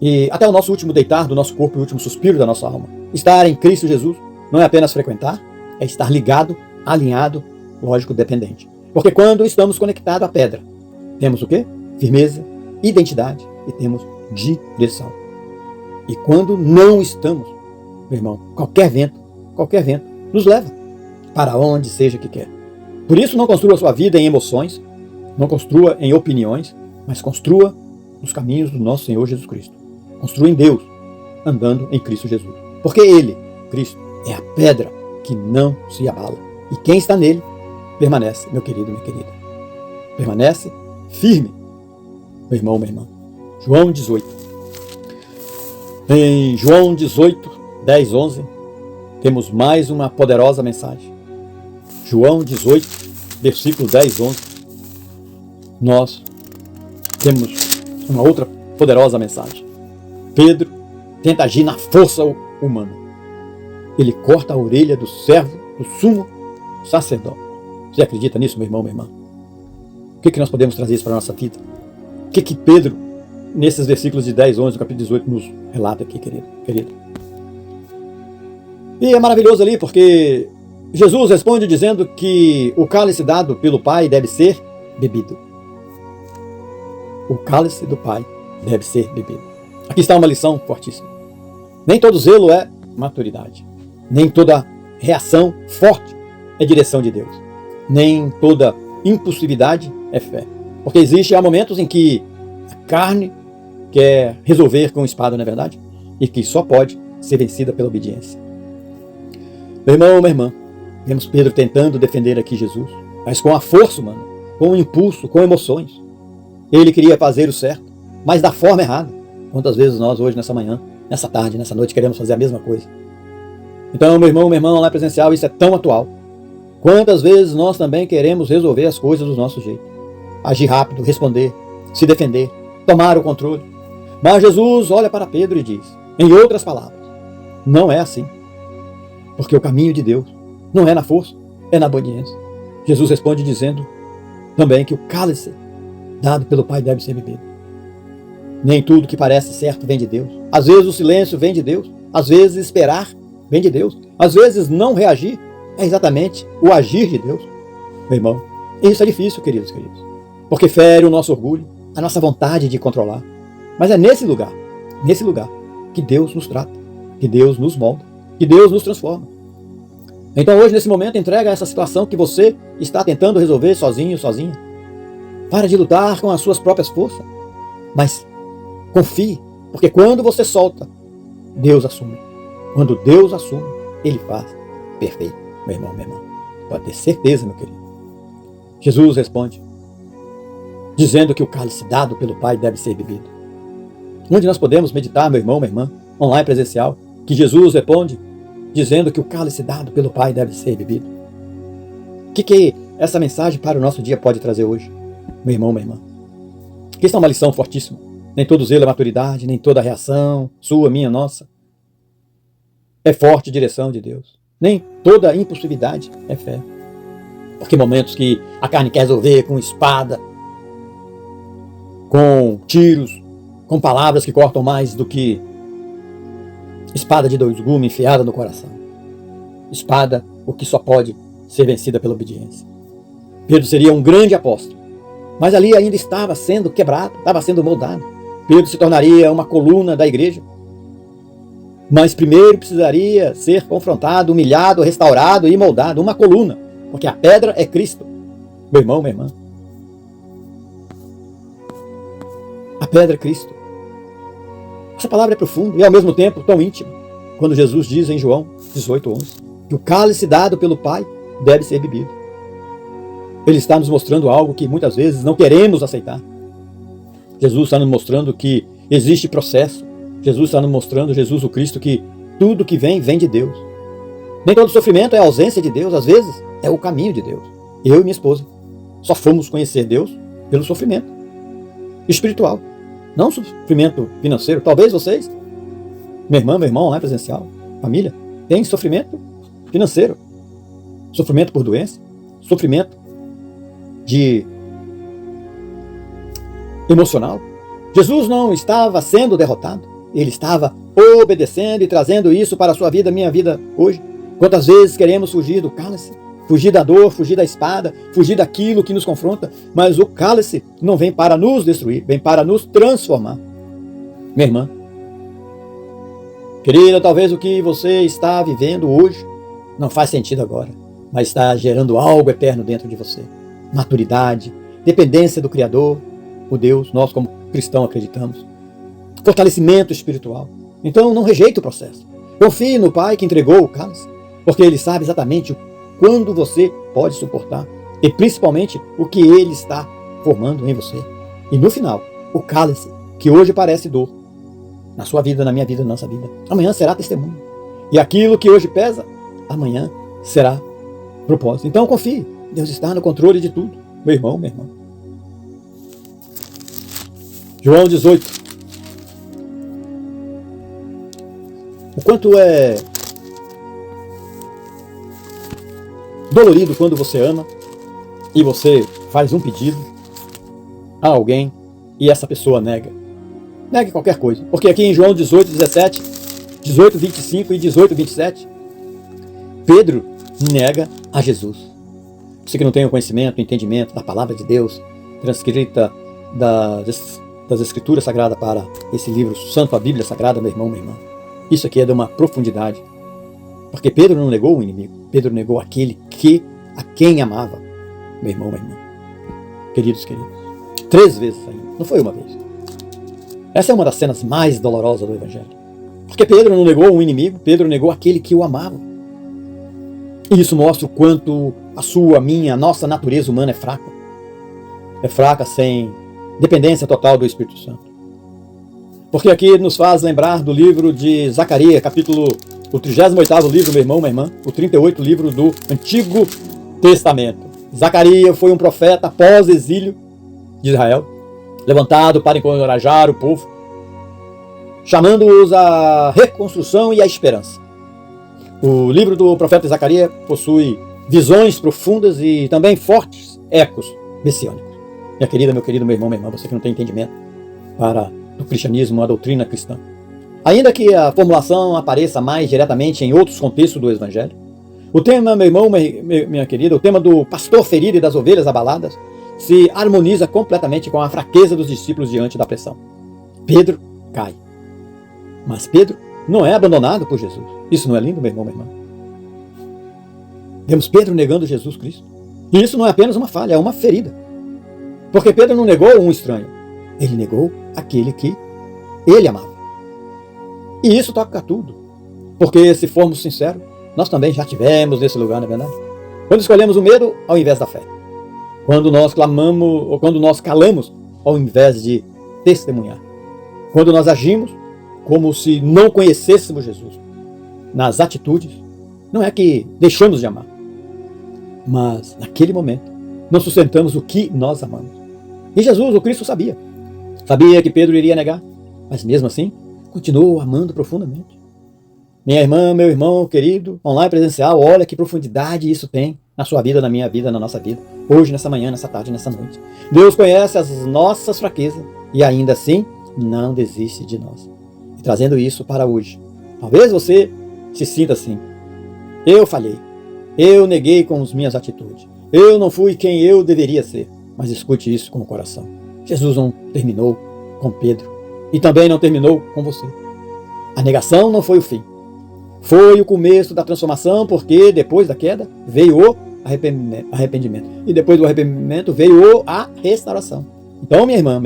E até o nosso último deitar do nosso corpo e o último suspiro da nossa alma. Estar em Cristo Jesus não é apenas frequentar, é estar ligado, alinhado, lógico, dependente. Porque quando estamos conectados à pedra, temos o quê? Firmeza, identidade e temos direção. E quando não estamos, meu irmão, qualquer vento nos leva para onde seja que quer. Por isso, não construa sua vida em emoções, não construa em opiniões, mas construa nos caminhos do nosso Senhor Jesus Cristo. Construa em Deus, andando em Cristo Jesus. Porque Ele, Cristo, é a pedra que não se abala. E quem está nele, permanece, meu querido, minha querida. Permanece firme, meu irmão, minha irmã. João 18. Em João 18, 10, 11, temos mais uma poderosa mensagem. João 18, versículo 10, 11. Nós temos uma outra poderosa mensagem. Pedro tenta agir na força humana. Ele corta a orelha do servo do sumo sacerdote. Você acredita nisso, meu irmão, minha irmã? O que nós podemos trazer isso para a nossa vida? O que Pedro, nesses versículos de 10, 11, do capítulo 18, nos relata aqui, querido? E é maravilhoso ali, porque Jesus responde dizendo que o cálice dado pelo Pai deve ser bebido. O cálice do Pai deve ser bebido. Aqui está uma lição fortíssima. Nem todo zelo é maturidade. Nem toda reação forte é direção de Deus. Nem toda impulsividade é fé. Porque há momentos em que a carne quer resolver com espada, não é verdade? e que só pode ser vencida pela obediência. Meu irmão, minha irmã, vemos Pedro tentando defender aqui Jesus, mas com a força humana, com o impulso, com emoções. Ele queria fazer o certo, mas da forma errada. Quantas vezes nós hoje, nessa manhã, nessa tarde, nessa noite, queremos fazer a mesma coisa? Então, meu irmão, minha irmã, lá presencial, isso é tão atual. Quantas vezes nós também queremos resolver as coisas do nosso jeito? Agir rápido, responder, se defender, tomar o controle. Mas Jesus olha para Pedro e diz, em outras palavras, não é assim. Porque o caminho de Deus não é na força, é na obediência. Jesus responde dizendo também que o cálice dado pelo Pai deve ser bebido. Nem tudo que parece certo vem de Deus. Às vezes o silêncio vem de Deus. Às vezes esperar vem de Deus. Às vezes não reagir é exatamente o agir de Deus. Meu irmão, isso é difícil, queridos. Porque fere o nosso orgulho, a nossa vontade de controlar. Mas é nesse lugar que Deus nos trata, que Deus nos molda, que Deus nos transforma. Então hoje, nesse momento, entrega essa situação que você está tentando resolver sozinho, sozinha. Para de lutar com as suas próprias forças. Mas confie, porque quando você solta, Deus assume. Quando Deus assume, Ele faz perfeito. Meu irmão, minha irmã, pode ter certeza, meu querido. Jesus responde, dizendo que o cálice dado pelo Pai deve ser bebido. Onde nós podemos meditar, meu irmão, minha irmã, online presencial, que Jesus responde, dizendo que o cálice dado pelo Pai deve ser bebido. O que essa mensagem para o nosso dia pode trazer hoje, meu irmão, minha irmã? Que isso é uma lição fortíssima. Nem todo zelo é maturidade, nem toda reação, sua, minha, nossa, é forte direção de Deus. Nem toda impulsividade é fé. Porque momentos que a carne quer resolver com espada, com tiros, com palavras que cortam mais do que espada de 2 gumes enfiada no coração. Espada, o que só pode ser vencida pela obediência. Pedro seria um grande apóstolo, mas ali ainda estava sendo quebrado, estava sendo moldado. Pedro se tornaria uma coluna da igreja, mas primeiro precisaria ser confrontado, humilhado, restaurado e moldado, uma coluna, porque a pedra é Cristo. Meu irmão, minha irmã, a pedra é Cristo. Essa palavra é profunda e ao mesmo tempo tão íntima, quando Jesus diz em João 18:11, que o cálice dado pelo Pai deve ser bebido. Ele está nos mostrando algo que muitas vezes não queremos aceitar. Jesus está nos mostrando que existe processo. Jesus está nos mostrando, Jesus o Cristo, que tudo que vem de Deus. Nem todo sofrimento é a ausência de Deus, às vezes é o caminho de Deus. Eu e minha esposa só fomos conhecer Deus pelo sofrimento espiritual, não sofrimento financeiro. Talvez vocês, minha irmã, meu irmão, lá presencial, família, tem sofrimento financeiro, sofrimento por doença, sofrimento de emocional. Jesus não estava sendo derrotado, ele estava obedecendo e trazendo isso para a sua vida, minha vida hoje. Quantas vezes queremos fugir do cálice, fugir da dor, fugir da espada, fugir daquilo que nos confronta, mas o cálice não vem para nos destruir, vem para nos transformar. Minha irmã, querida, talvez o que você está vivendo hoje não faz sentido agora, mas está gerando algo eterno dentro de você. Maturidade, dependência do Criador, o Deus, nós como cristãos acreditamos. Fortalecimento espiritual. Então não rejeite o processo. Confie no Pai que entregou o cálice, porque Ele sabe exatamente quando você pode suportar e principalmente o que Ele está formando em você. E no final, o cálice que hoje parece dor, na sua vida, na minha vida, na nossa vida, amanhã será testemunho. E aquilo que hoje pesa, amanhã será propósito. Então confie, Deus está no controle de tudo, meu irmão, minha irmã. João 18. O quanto é dolorido quando você ama e você faz um pedido a alguém e essa pessoa nega. Negue qualquer coisa. Porque aqui em João 18, 17, 18, 25 e 18, 27, Pedro nega a Jesus. Você que não tem o conhecimento, o entendimento da palavra de Deus, transcrita das Escrituras Sagradas para esse livro santo, a Bíblia Sagrada, meu irmão, minha irmã. Isso aqui é de uma profundidade. Porque Pedro não negou o inimigo. Pedro negou aquele a quem amava. Meu irmão, minha irmã. Queridos. 3 vezes ainda. Não foi uma vez. Essa é uma das cenas mais dolorosas do Evangelho. Porque Pedro não negou um inimigo, Pedro negou aquele que o amava. E isso mostra o quanto a sua, a minha, a nossa natureza humana é fraca. É fraca sem dependência total do Espírito Santo. Porque aqui nos faz lembrar do livro de Zacarias, capítulo, o 38º livro, meu irmão, minha irmã, o 38º livro do Antigo Testamento. Zacarias foi um profeta pós-exílio de Israel, levantado para encorajar o povo, chamando-os à reconstrução e à esperança. O livro do profeta Zacarias possui visões profundas e também fortes ecos messiânicos. Minha querida, meu querido, meu irmão, minha irmã, você que não tem entendimento para o cristianismo, a doutrina cristã. Ainda que a formulação apareça mais diretamente em outros contextos do Evangelho, o tema, meu irmão, minha querida, o tema do pastor ferido e das ovelhas abaladas se harmoniza completamente com a fraqueza dos discípulos diante da pressão. Pedro cai. Mas Pedro não é abandonado por Jesus. Isso não é lindo, meu irmão, minha irmã? Vemos Pedro negando Jesus Cristo. E isso não é apenas uma falha, é uma ferida. Porque Pedro não negou um estranho. Ele negou aquele que ele amava. E isso toca tudo. Porque, se formos sinceros, nós também já tivemos nesse lugar, não é verdade? Quando escolhemos o medo ao invés da fé. Quando nós clamamos, ou quando nós calamos ao invés de testemunhar. Quando nós agimos como se não conhecêssemos Jesus. Nas atitudes, não é que deixamos de amar, mas naquele momento não sustentamos o que nós amamos. E Jesus, o Cristo, sabia. Sabia que Pedro iria negar, mas mesmo assim, continuou amando profundamente. Minha irmã, meu irmão querido, online presencial, olha que profundidade isso tem na sua vida, na minha vida, na nossa vida. Hoje, nessa manhã, nessa tarde, nessa noite. Deus conhece as nossas fraquezas e ainda assim não desiste de nós. E trazendo isso para hoje. Talvez você se sinta assim. Eu falhei. Eu neguei com as minhas atitudes. Eu não fui quem eu deveria ser. Mas escute isso com o coração. Jesus não terminou com Pedro. E também não terminou com você. A negação não foi o fim. Foi o começo da transformação, porque depois da queda veio o arrependimento. E depois do arrependimento veio a restauração. Então, minha irmã,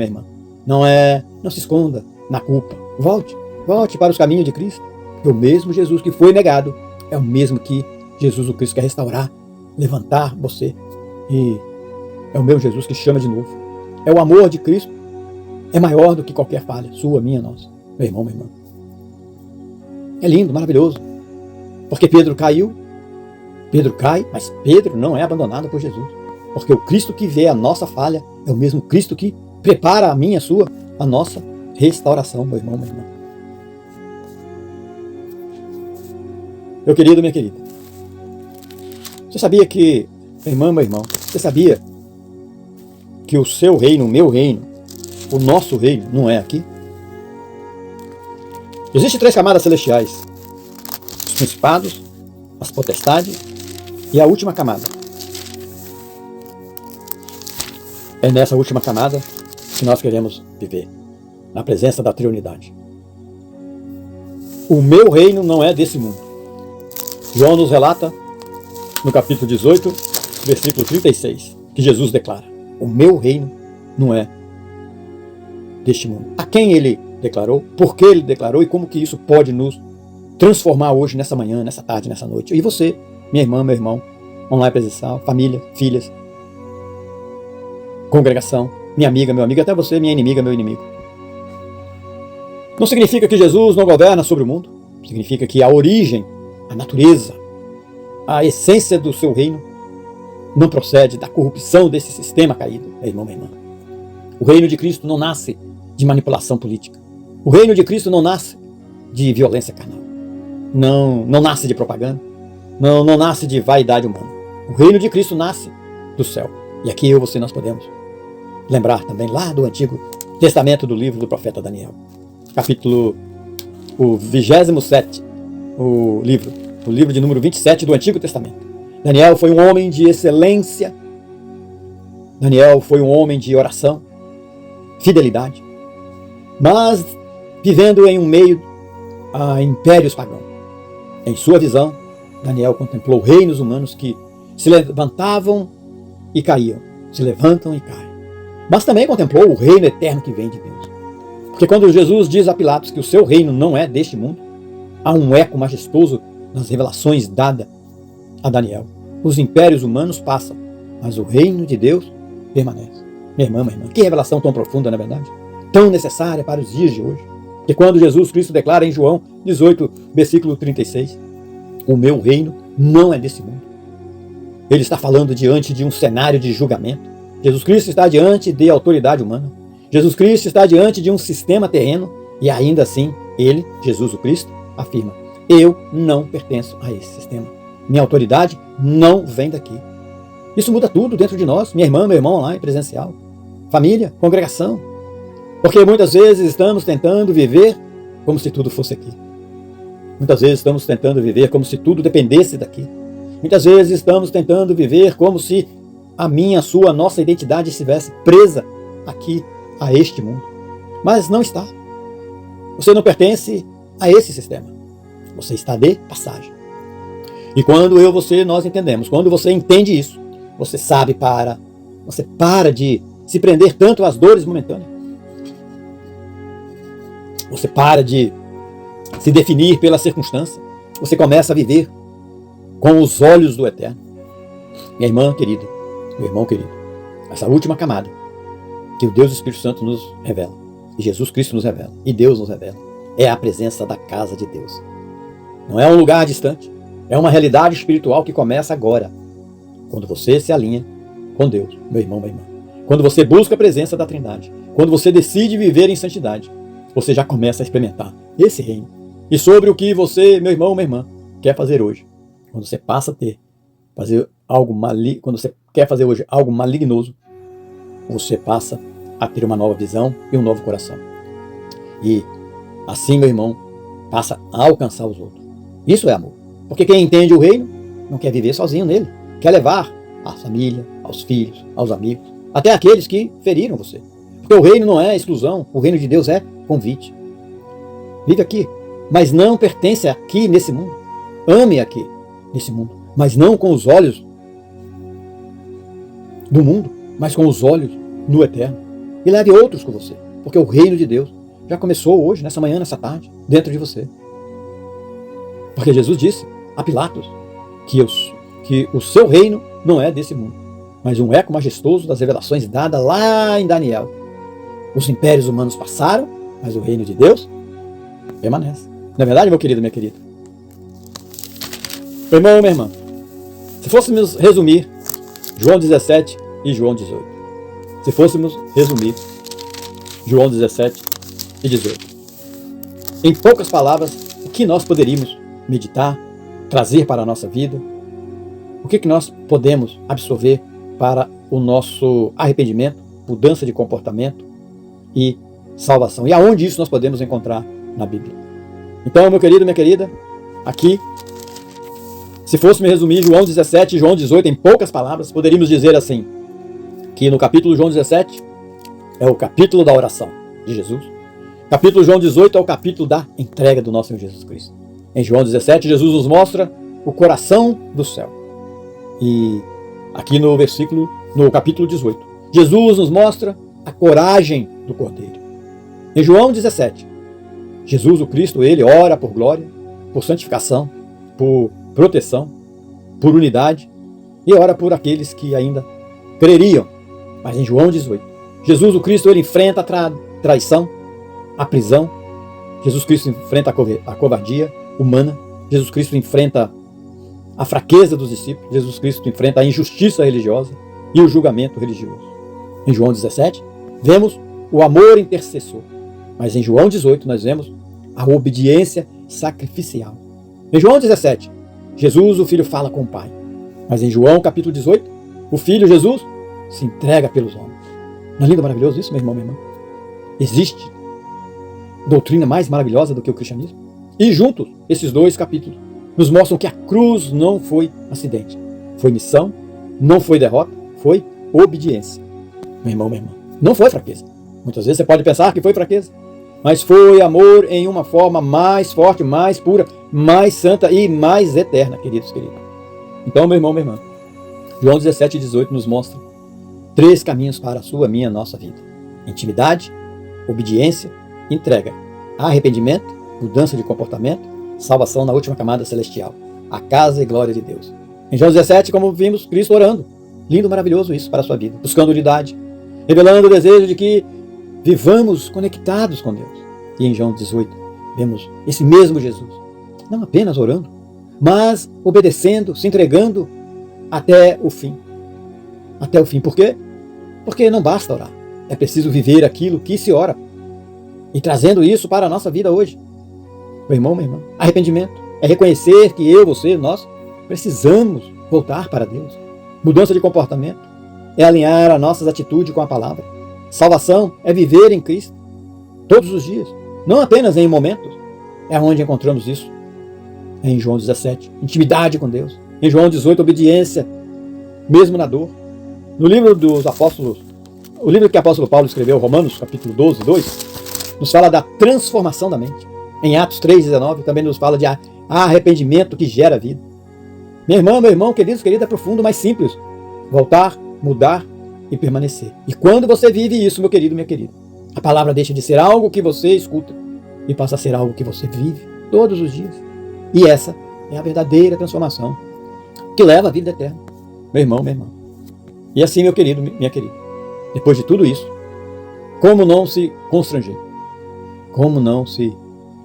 não se esconda na culpa. Volte para os caminhos de Cristo. Porque o mesmo Jesus que foi negado é o mesmo que Jesus, o Cristo, quer restaurar, levantar você. E é o mesmo Jesus que chama de novo. É o amor de Cristo. É maior do que qualquer falha, sua, minha, nossa. Meu irmão, minha irmã. É lindo, maravilhoso. Porque Pedro caiu. Pedro cai, mas Pedro não é abandonado por Jesus. Porque o Cristo que vê a nossa falha é o mesmo Cristo que prepara a minha, a sua, a nossa restauração, meu irmão, minha irmã. Meu querido, minha querida. Você sabia que, minha irmã, meu irmão, você sabia que o seu reino, o meu reino, o nosso reino não é aqui? Existem 3 camadas celestiais. Os principados, as potestades e a última camada. É nessa última camada que nós queremos viver. Na presença da Trindade. O meu reino não é desse mundo. João nos relata, no capítulo 18, versículo 36, que Jesus declara: o meu reino não é deste mundo. A quem ele declarou, por que ele declarou e como que isso pode nos transformar hoje, nessa manhã, nessa tarde, nessa noite. E você, minha irmã, meu irmão, online presencial, família, filhas, congregação, minha amiga, meu amigo, até você, minha inimiga, meu inimigo. Não significa que Jesus não governa sobre o mundo. Significa que a origem, a natureza, a essência do seu reino não procede da corrupção desse sistema caído, meu irmão, minha irmã. O reino de Cristo não nasce de manipulação política. O reino de Cristo não nasce de violência carnal. Não nasce de propaganda. Não nasce de vaidade humana. O reino de Cristo nasce do céu. E aqui eu e você nós podemos lembrar também lá do Antigo Testamento do livro do profeta Daniel. Capítulo o 27, o livro de número 27 do Antigo Testamento. Daniel foi um homem de excelência. Daniel foi um homem de oração, fidelidade, mas vivendo em um meio a impérios pagãos. Em sua visão, Daniel contemplou reinos humanos que se levantavam e caíam, se levantam e caem. Mas também contemplou o reino eterno que vem de Deus. Porque quando Jesus diz a Pilatos que o seu reino não é deste mundo, há um eco majestoso nas revelações dadas a Daniel. Os impérios humanos passam, mas o reino de Deus permanece. Minha irmã, que revelação tão profunda, não é verdade? Tão necessária para os dias de hoje. Que quando Jesus Cristo declara em João 18, versículo 36, o meu reino não é desse mundo. Ele está falando diante de um cenário de julgamento. Jesus Cristo está diante de autoridade humana. Jesus Cristo está diante de um sistema terreno e ainda assim, ele, Jesus o Cristo, afirma: eu não pertenço a esse sistema. Minha autoridade não vem daqui. Isso muda tudo dentro de nós, minha irmã, meu irmão online, presencial, família, congregação. Porque muitas vezes estamos tentando viver como se tudo fosse aqui. Muitas vezes estamos tentando viver como se tudo dependesse daqui. Muitas vezes estamos tentando viver como se a minha, a sua, a nossa identidade estivesse presa aqui, a este mundo. Mas não está. Você não pertence a esse sistema. Você está de passagem. E quando nós entendemos, quando você entende isso, você para de se prender tanto às dores momentâneas. Você para de se definir pela circunstância. Você começa a viver com os olhos do Eterno. Minha irmã querida, meu irmão querido, essa última camada que o Deus Espírito Santo nos revela, e Jesus Cristo nos revela, e Deus nos revela, é a presença da casa de Deus. Não é um lugar distante, é uma realidade espiritual que começa agora, quando você se alinha com Deus, meu irmão, minha irmã. Quando você busca a presença da Trindade, quando você decide viver em santidade, você já começa a experimentar esse reino. E sobre o que você, meu irmão, minha irmã, quer fazer hoje, quando você passa a quando você quer fazer hoje algo malignoso, você passa a ter uma nova visão e um novo coração. E assim, meu irmão, passa a alcançar os outros. Isso é amor. Porque quem entende o reino não quer viver sozinho nele. Quer levar à família, aos filhos, aos amigos, até aqueles que feriram você. Porque o reino não é exclusão, o reino de Deus é convite. Vive aqui, mas não pertence aqui nesse mundo. Ame aqui nesse mundo, mas não com os olhos do mundo, mas com os olhos no Eterno. E leve outros com você, porque o reino de Deus já começou hoje, nessa manhã, nessa tarde, dentro de você. Porque Jesus disse a Pilatos que o seu reino não é desse mundo, mas um eco majestoso das revelações dadas lá em Daniel. Os impérios humanos passaram, mas o reino de Deus permanece. Não é verdade, meu querido, minha querida? Meu irmão, minha irmã, se fôssemos resumir João 17 e João 18. Se fôssemos resumir João 17 e 18. Em poucas palavras, o que nós poderíamos meditar, trazer para a nossa vida? O que nós podemos absorver para o nosso arrependimento, mudança de comportamento e salvação? E aonde isso nós podemos encontrar na Bíblia? Então, meu querido, minha querida, aqui, se fôssemos resumir João 17 e João 18 em poucas palavras, poderíamos dizer assim, que no capítulo João 17 é o capítulo da oração de Jesus. Capítulo João 18 é o capítulo da entrega do nosso Senhor Jesus Cristo. Em João 17, Jesus nos mostra o coração do céu. E aqui no capítulo 18, Jesus nos mostra a coragem do Cordeiro. Em João 17, Jesus o Cristo, ele ora por glória, por santificação, por proteção, por unidade, e ora por aqueles que ainda creriam. Mas em João 18, Jesus o Cristo, ele enfrenta a traição, a prisão. Jesus Cristo enfrenta a covardia humana. Jesus Cristo enfrenta a fraqueza dos discípulos. Jesus Cristo enfrenta a injustiça religiosa e o julgamento religioso. Em João 17, vemos o amor intercessor. Mas em João 18, nós vemos a obediência sacrificial. Em João 17, Jesus, o Filho, fala com o Pai. Mas em João, capítulo 18, o Filho, Jesus, se entrega pelos homens. Não é lindo, maravilhoso isso, meu irmão, minha irmã? Existe doutrina mais maravilhosa do que o cristianismo? E juntos, esses dois capítulos nos mostram que a cruz não foi acidente. Foi missão, não foi derrota, foi obediência. Meu irmão, minha irmã, não foi fraqueza. Muitas vezes você pode pensar que foi fraqueza, mas foi amor em uma forma mais forte, mais pura, mais santa e mais eterna, queridos, queridos. Então, meu irmão, minha irmã, João 17 e 18 nos mostra 3 caminhos para a sua, minha, nossa vida. Intimidade, obediência, entrega, arrependimento, mudança de comportamento, salvação na última camada celestial, a casa e glória de Deus. Em João 17, como vimos, Cristo orando. Lindo, maravilhoso isso para a sua vida. Buscando unidade, revelando o desejo de que vivamos conectados com Deus. E em João 18, vemos esse mesmo Jesus, não apenas orando, mas obedecendo, se entregando até o fim. Até o fim. Por quê? Porque não basta orar. É preciso viver aquilo que se ora. E trazendo isso para a nossa vida hoje. Meu irmão, minha irmã, arrependimento é reconhecer que eu, você, nós precisamos voltar para Deus. Mudança de comportamento é alinhar as nossas atitudes com a palavra. Salvação é viver em Cristo todos os dias, não apenas em momentos. É onde encontramos isso. Em João 17, intimidade com Deus. Em João 18, obediência, mesmo na dor. No livro dos apóstolos, o livro que o apóstolo Paulo escreveu, Romanos, capítulo 12, 2, nos fala da transformação da mente. Em Atos 3,19 também nos fala de arrependimento que gera vida. Minha irmã, meu irmão, queridos, querida, é profundo, mas simples. Voltar, mudar e permanecer. E quando você vive isso, meu querido, minha querida, a palavra deixa de ser algo que você escuta e passa a ser algo que você vive todos os dias. E essa é a verdadeira transformação que leva à vida eterna. Meu irmão, minha irmã. E assim, meu querido, minha querida, depois de tudo isso, como não se constranger? Como não se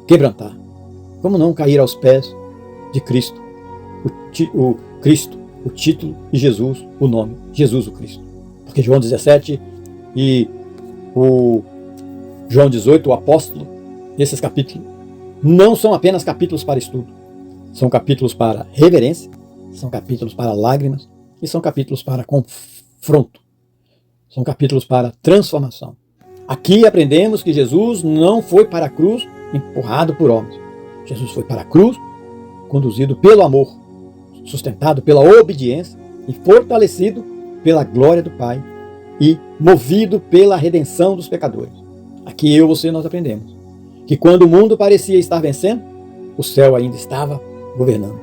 quebrantar? Como não cair aos pés de Cristo? O Cristo, o título, e Jesus, o nome, Jesus o Cristo. Porque João 17 e o João 18, o apóstolo, esses capítulos, não são apenas capítulos para estudo. São capítulos para reverência, são capítulos para lágrimas e são capítulos para confronto. São capítulos para transformação. Aqui aprendemos que Jesus não foi para a cruz empurrado por homens. Jesus foi para a cruz conduzido pelo amor, sustentado pela obediência e fortalecido pela glória do Pai e movido pela redenção dos pecadores. Aqui eu e você nós aprendemos que quando o mundo parecia estar vencendo, o céu ainda estava governando.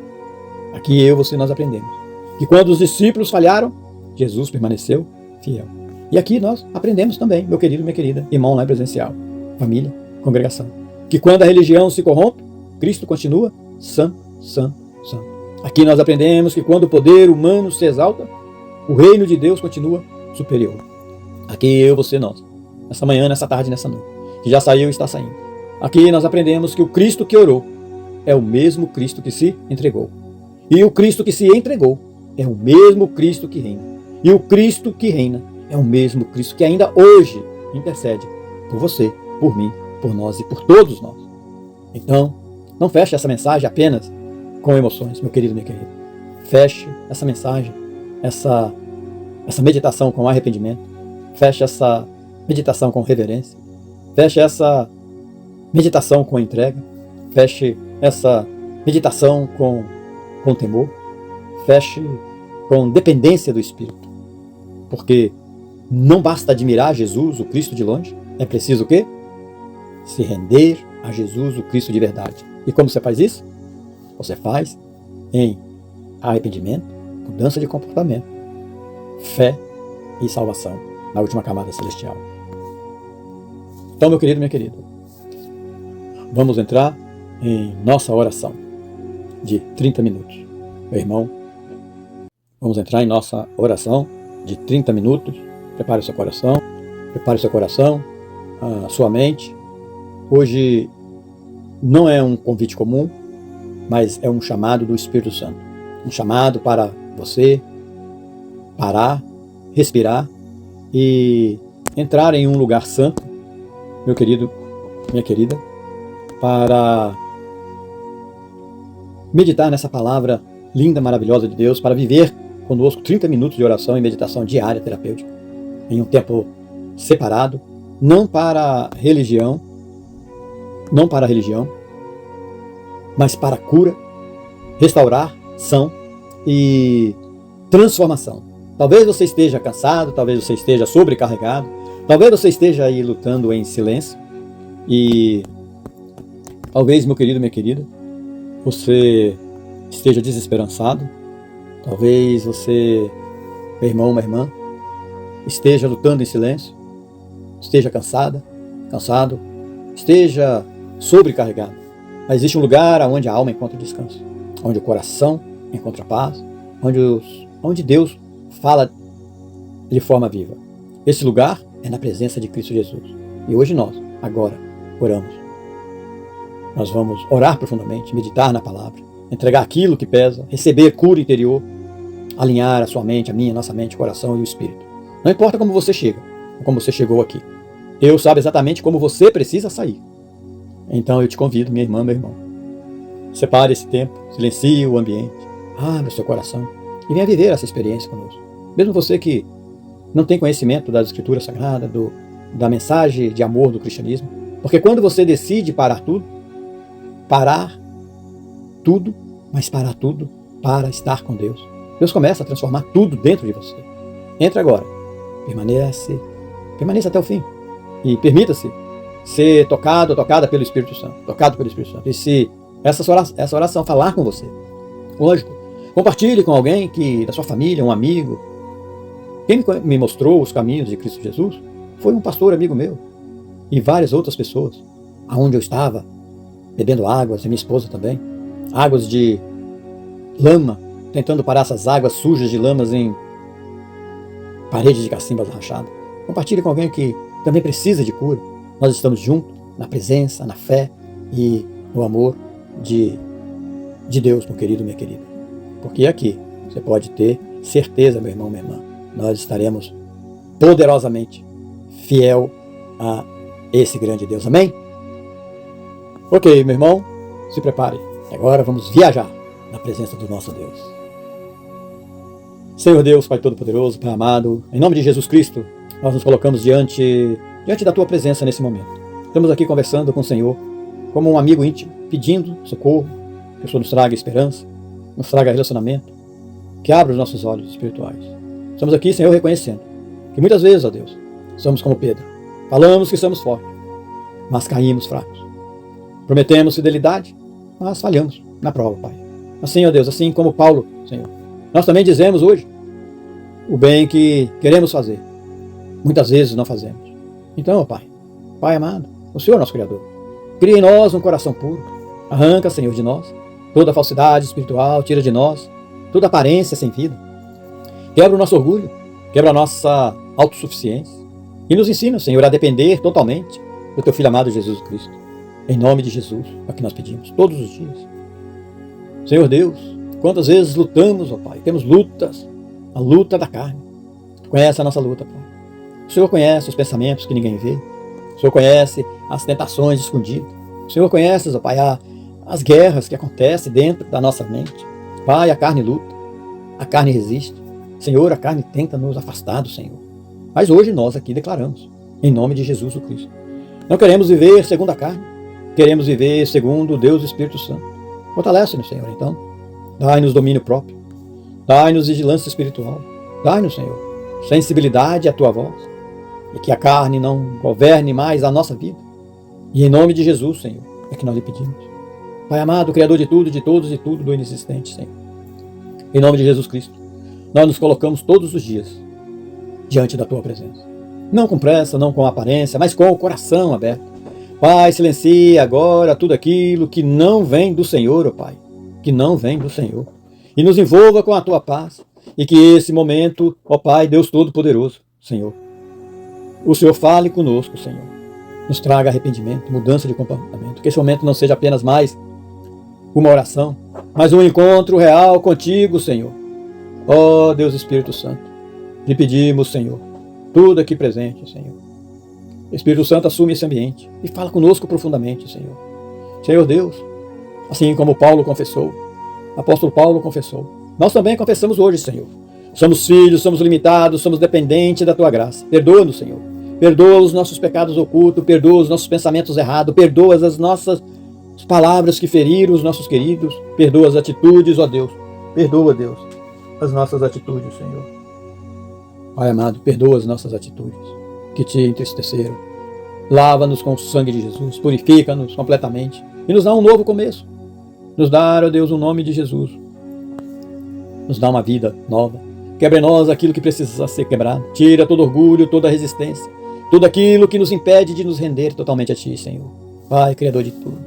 Aqui eu e você nós aprendemos que quando os discípulos falharam, Jesus permaneceu fiel. E aqui nós aprendemos também, meu querido, minha querida, irmão lá presencial, família, congregação, que quando a religião se corrompe, Cristo continua santo, santo, santo. Aqui nós aprendemos que quando o poder humano se exalta, o reino de Deus continua superior. Aqui eu, você, nós, nessa manhã, nessa tarde, nessa noite, que já saiu e está saindo. Aqui nós aprendemos que o Cristo que orou é o mesmo Cristo que se entregou. E o Cristo que se entregou é o mesmo Cristo que reina. E o Cristo que reina é o mesmo Cristo que ainda hoje intercede por você, por mim, por nós e por todos nós. Então, não feche essa mensagem apenas com emoções, meu querido, minha querida. Feche essa mensagem, essa meditação com arrependimento. Feche essa meditação com reverência. Feche essa meditação com entrega. Feche essa meditação com temor. Feche com dependência do Espírito. Porque não basta admirar Jesus, o Cristo de longe. É preciso o quê? Se render a Jesus, o Cristo de verdade. E como você faz isso? Você faz em arrependimento, mudança de comportamento, fé e salvação na última camada celestial. Então, meu querido, minha querida, vamos entrar em nossa oração de 30 minutos. Meu irmão, vamos entrar em nossa oração de 30 minutos. Prepare o seu coração, a sua mente. Hoje não é um convite comum, mas é um chamado do Espírito Santo. Um chamado para você parar, respirar e entrar em um lugar santo, meu querido, minha querida, para meditar nessa palavra linda, maravilhosa de Deus, para viver conosco 30 minutos de oração e meditação diária terapêutica, em um tempo separado, não para religião, mas para cura, restauração e transformação. Talvez você esteja cansado, talvez você esteja sobrecarregado, talvez você esteja aí lutando em silêncio e talvez, meu querido, minha querida, você esteja desesperançado, talvez você, meu irmão, minha irmã, esteja lutando em silêncio, esteja cansado, esteja sobrecarregado. Mas existe um lugar onde a alma encontra descanso, onde o coração encontra paz, onde Deus fala de forma viva. Esse lugar é na presença de Cristo Jesus. E hoje nós, agora, oramos. Nós vamos orar profundamente, meditar na palavra, entregar aquilo que pesa, receber cura interior, alinhar a sua mente, a minha, a nossa mente, o coração e o espírito. Não importa como você chega, ou como você chegou aqui. Deus sabe exatamente como você precisa sair. Então eu te convido, minha irmã, meu irmão. Separe esse tempo, silencie o ambiente, abra o seu coração e venha viver essa experiência conosco. Mesmo você que não tem conhecimento das Escrituras Sagradas, da mensagem de amor do cristianismo. Porque quando você decide parar tudo, mas parar tudo para estar com Deus, Deus começa a transformar tudo dentro de você. Entre agora, permaneça até o fim e permita-se ser tocado ou tocada pelo Espírito Santo, E se essa oração falar com você, lógico, compartilhe com alguém da sua família, um amigo. Quem me mostrou os caminhos de Cristo Jesus foi um pastor amigo meu e várias outras pessoas. Aonde eu estava bebendo águas, e minha esposa também, águas de lama, tentando parar essas águas sujas de lamas em paredes de cacimbas rachadas. Compartilhe com alguém que também precisa de cura. Nós estamos juntos na presença, na fé e no amor de Deus, meu querido, minha querida. Porque aqui você pode ter certeza, meu irmão, minha irmã, nós estaremos poderosamente fiel a esse grande Deus. Amém? Ok, meu irmão, se prepare. Agora vamos viajar na presença do nosso Deus. Senhor Deus, Pai Todo-Poderoso, Pai amado, em nome de Jesus Cristo, nós nos colocamos diante da Tua presença nesse momento. Estamos aqui conversando com o Senhor, como um amigo íntimo, pedindo socorro, que o Senhor nos traga esperança, nos traga relacionamento, que abra os nossos olhos espirituais. Estamos aqui, Senhor, reconhecendo que muitas vezes, ó Deus, somos como Pedro. Falamos que somos fortes, mas caímos fracos. Prometemos fidelidade, mas falhamos na prova, Pai. Assim, ó Deus, assim como Paulo, Senhor, nós também dizemos hoje o bem que queremos fazer. Muitas vezes não fazemos. Então, ó Pai, Pai amado, o Senhor nosso Criador, cria em nós um coração puro. Arranca, Senhor, de nós toda a falsidade espiritual, tira de nós toda aparência sem vida. Quebra o nosso orgulho, quebra a nossa autossuficiência e nos ensina, Senhor, a depender totalmente do Teu Filho amado Jesus Cristo. Em nome de Jesus, é o que nós pedimos todos os dias. Senhor Deus, quantas vezes lutamos, ó Pai, temos lutas, a luta da carne. Tu conhece a nossa luta, Pai. O Senhor conhece os pensamentos que ninguém vê. O Senhor conhece as tentações escondidas. O Senhor conhece, ó Pai, as guerras que acontecem dentro da nossa mente. Pai, a carne luta, a carne resiste. Senhor, a carne tenta nos afastar do Senhor. Mas hoje nós aqui declaramos, em nome de Jesus o Cristo. Não queremos viver segundo a carne, queremos viver segundo Deus e Espírito Santo. Fortalece-nos, Senhor, então. Dai-nos domínio próprio. Dai-nos vigilância espiritual. Dai-nos, Senhor, sensibilidade à Tua voz. E que a carne não governe mais a nossa vida. E em nome de Jesus, Senhor, é que nós lhe pedimos. Pai amado, Criador de tudo, de todos e tudo do inexistente, Senhor. Em nome de Jesus Cristo, nós nos colocamos todos os dias diante da Tua presença. Não com pressa, não com aparência, mas com o coração aberto. Pai, silencie agora tudo aquilo que não vem do Senhor, ó Pai. Que não vem do Senhor. E nos envolva com a Tua paz. E que esse momento, ó Pai, Deus Todo-Poderoso, Senhor, o Senhor fale conosco, Senhor. Nos traga arrependimento, mudança de comportamento. Que esse momento não seja apenas mais uma oração, mas um encontro real contigo, Senhor. Ó Deus Espírito Santo, lhe pedimos, Senhor, tudo aqui presente, Senhor. Espírito Santo, assume esse ambiente e fala conosco profundamente, Senhor. Senhor Deus, assim como Paulo confessou, apóstolo Paulo confessou, nós também confessamos hoje, Senhor. Somos filhos, somos limitados, somos dependentes da Tua graça. Perdoa-nos, Senhor. Perdoa os nossos pecados ocultos, perdoa os nossos pensamentos errados, perdoa as nossas palavras que feriram os nossos queridos, perdoa as atitudes, ó Deus. Perdoa, Deus, as nossas atitudes, Senhor. Pai amado, perdoa as nossas atitudes que Te entristeceram. Lava-nos com o sangue de Jesus, purifica-nos completamente e nos dá um novo começo. Nos dá, ó Deus, o nome de Jesus. Nos dá uma vida nova. Quebra em nós aquilo que precisa ser quebrado. Tira todo orgulho, toda resistência, tudo aquilo que nos impede de nos render totalmente a Ti, Senhor. Pai, Criador de tudo.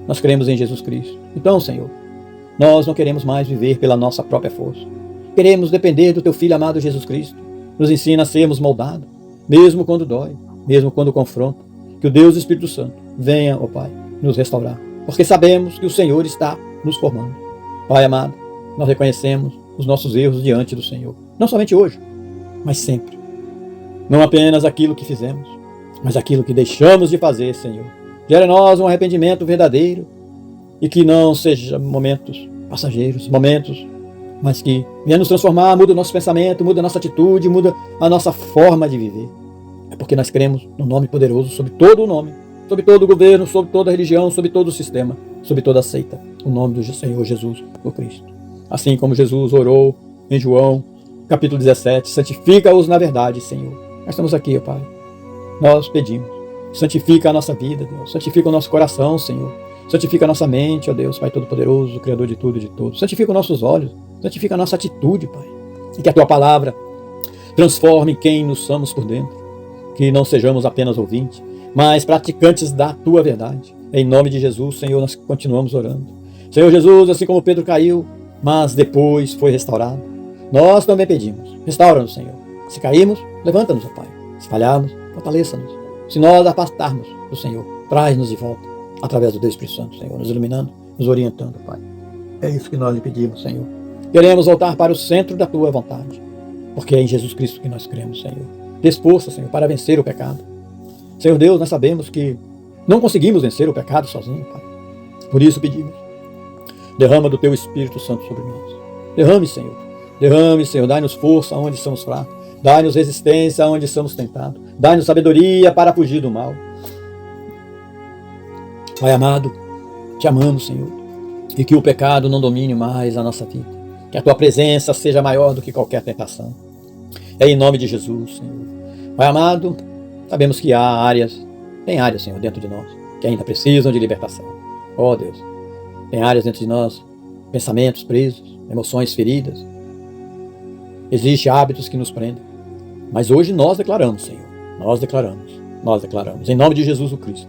Nós cremos em Jesus Cristo. Então, Senhor, nós não queremos mais viver pela nossa própria força. Queremos depender do Teu Filho amado Jesus Cristo. Nos ensina a sermos moldados, mesmo quando dói, mesmo quando confronta. Que o Deus Espírito Santo venha, ó Pai, nos restaurar. Porque sabemos que o Senhor está nos formando. Pai amado, nós reconhecemos os nossos erros diante do Senhor. Não somente hoje, mas sempre. Não apenas aquilo que fizemos, mas aquilo que deixamos de fazer, Senhor. Gera em nós um arrependimento verdadeiro e que não seja momentos passageiros, momentos, mas que venha nos transformar, muda o nosso pensamento, muda a nossa atitude, muda a nossa forma de viver. É porque nós cremos no nome poderoso sobre todo o nome, sobre todo o governo, sobre toda a religião, sobre todo o sistema, sobre toda a seita, o nome do Senhor Jesus, o Cristo. Assim como Jesus orou em João, capítulo 17, santifica-os na verdade, Senhor. Nós estamos aqui, ó Pai. Nós pedimos, santifica a nossa vida, Deus. Santifica o nosso coração, Senhor. Santifica a nossa mente, ó Deus, Pai Todo-Poderoso, Criador de tudo e de todos. Santifica os nossos olhos, santifica a nossa atitude, Pai. E que a Tua palavra transforme quem nos somos por dentro. Que não sejamos apenas ouvintes, mas praticantes da Tua verdade. Em nome de Jesus, Senhor, nós continuamos orando. Senhor Jesus, assim como Pedro caiu, mas depois foi restaurado, nós também pedimos, restaura-nos, Senhor. Se cairmos, levanta-nos, ó Pai. Se falharmos, fortaleça-nos. Se nós afastarmos do Senhor, traz-nos de volta, através do Deus Espírito Santo, Senhor, nos iluminando, nos orientando, Pai. É isso que nós lhe pedimos, Senhor. Queremos voltar para o centro da Tua vontade, porque é em Jesus Cristo que nós cremos, Senhor. Dê força, Senhor, para vencer o pecado. Senhor Deus, nós sabemos que não conseguimos vencer o pecado sozinhos, Pai. Por isso pedimos, derrama do Teu Espírito Santo sobre nós. Derrame, Senhor. Derrame, Senhor. Dai-nos força onde somos fracos. Dai-nos resistência onde somos tentados. Dai-nos sabedoria para fugir do mal. Pai amado, Te amamos, Senhor. E que o pecado não domine mais a nossa vida. Que a Tua presença seja maior do que qualquer tentação. É em nome de Jesus, Senhor. Pai amado, sabemos que tem áreas, Senhor, dentro de nós, que ainda precisam de libertação. Oh, Deus, tem áreas dentro de nós, pensamentos presos, emoções feridas. Existem hábitos que nos prendem. Mas hoje nós declaramos, Senhor, nós declaramos, em nome de Jesus o Cristo.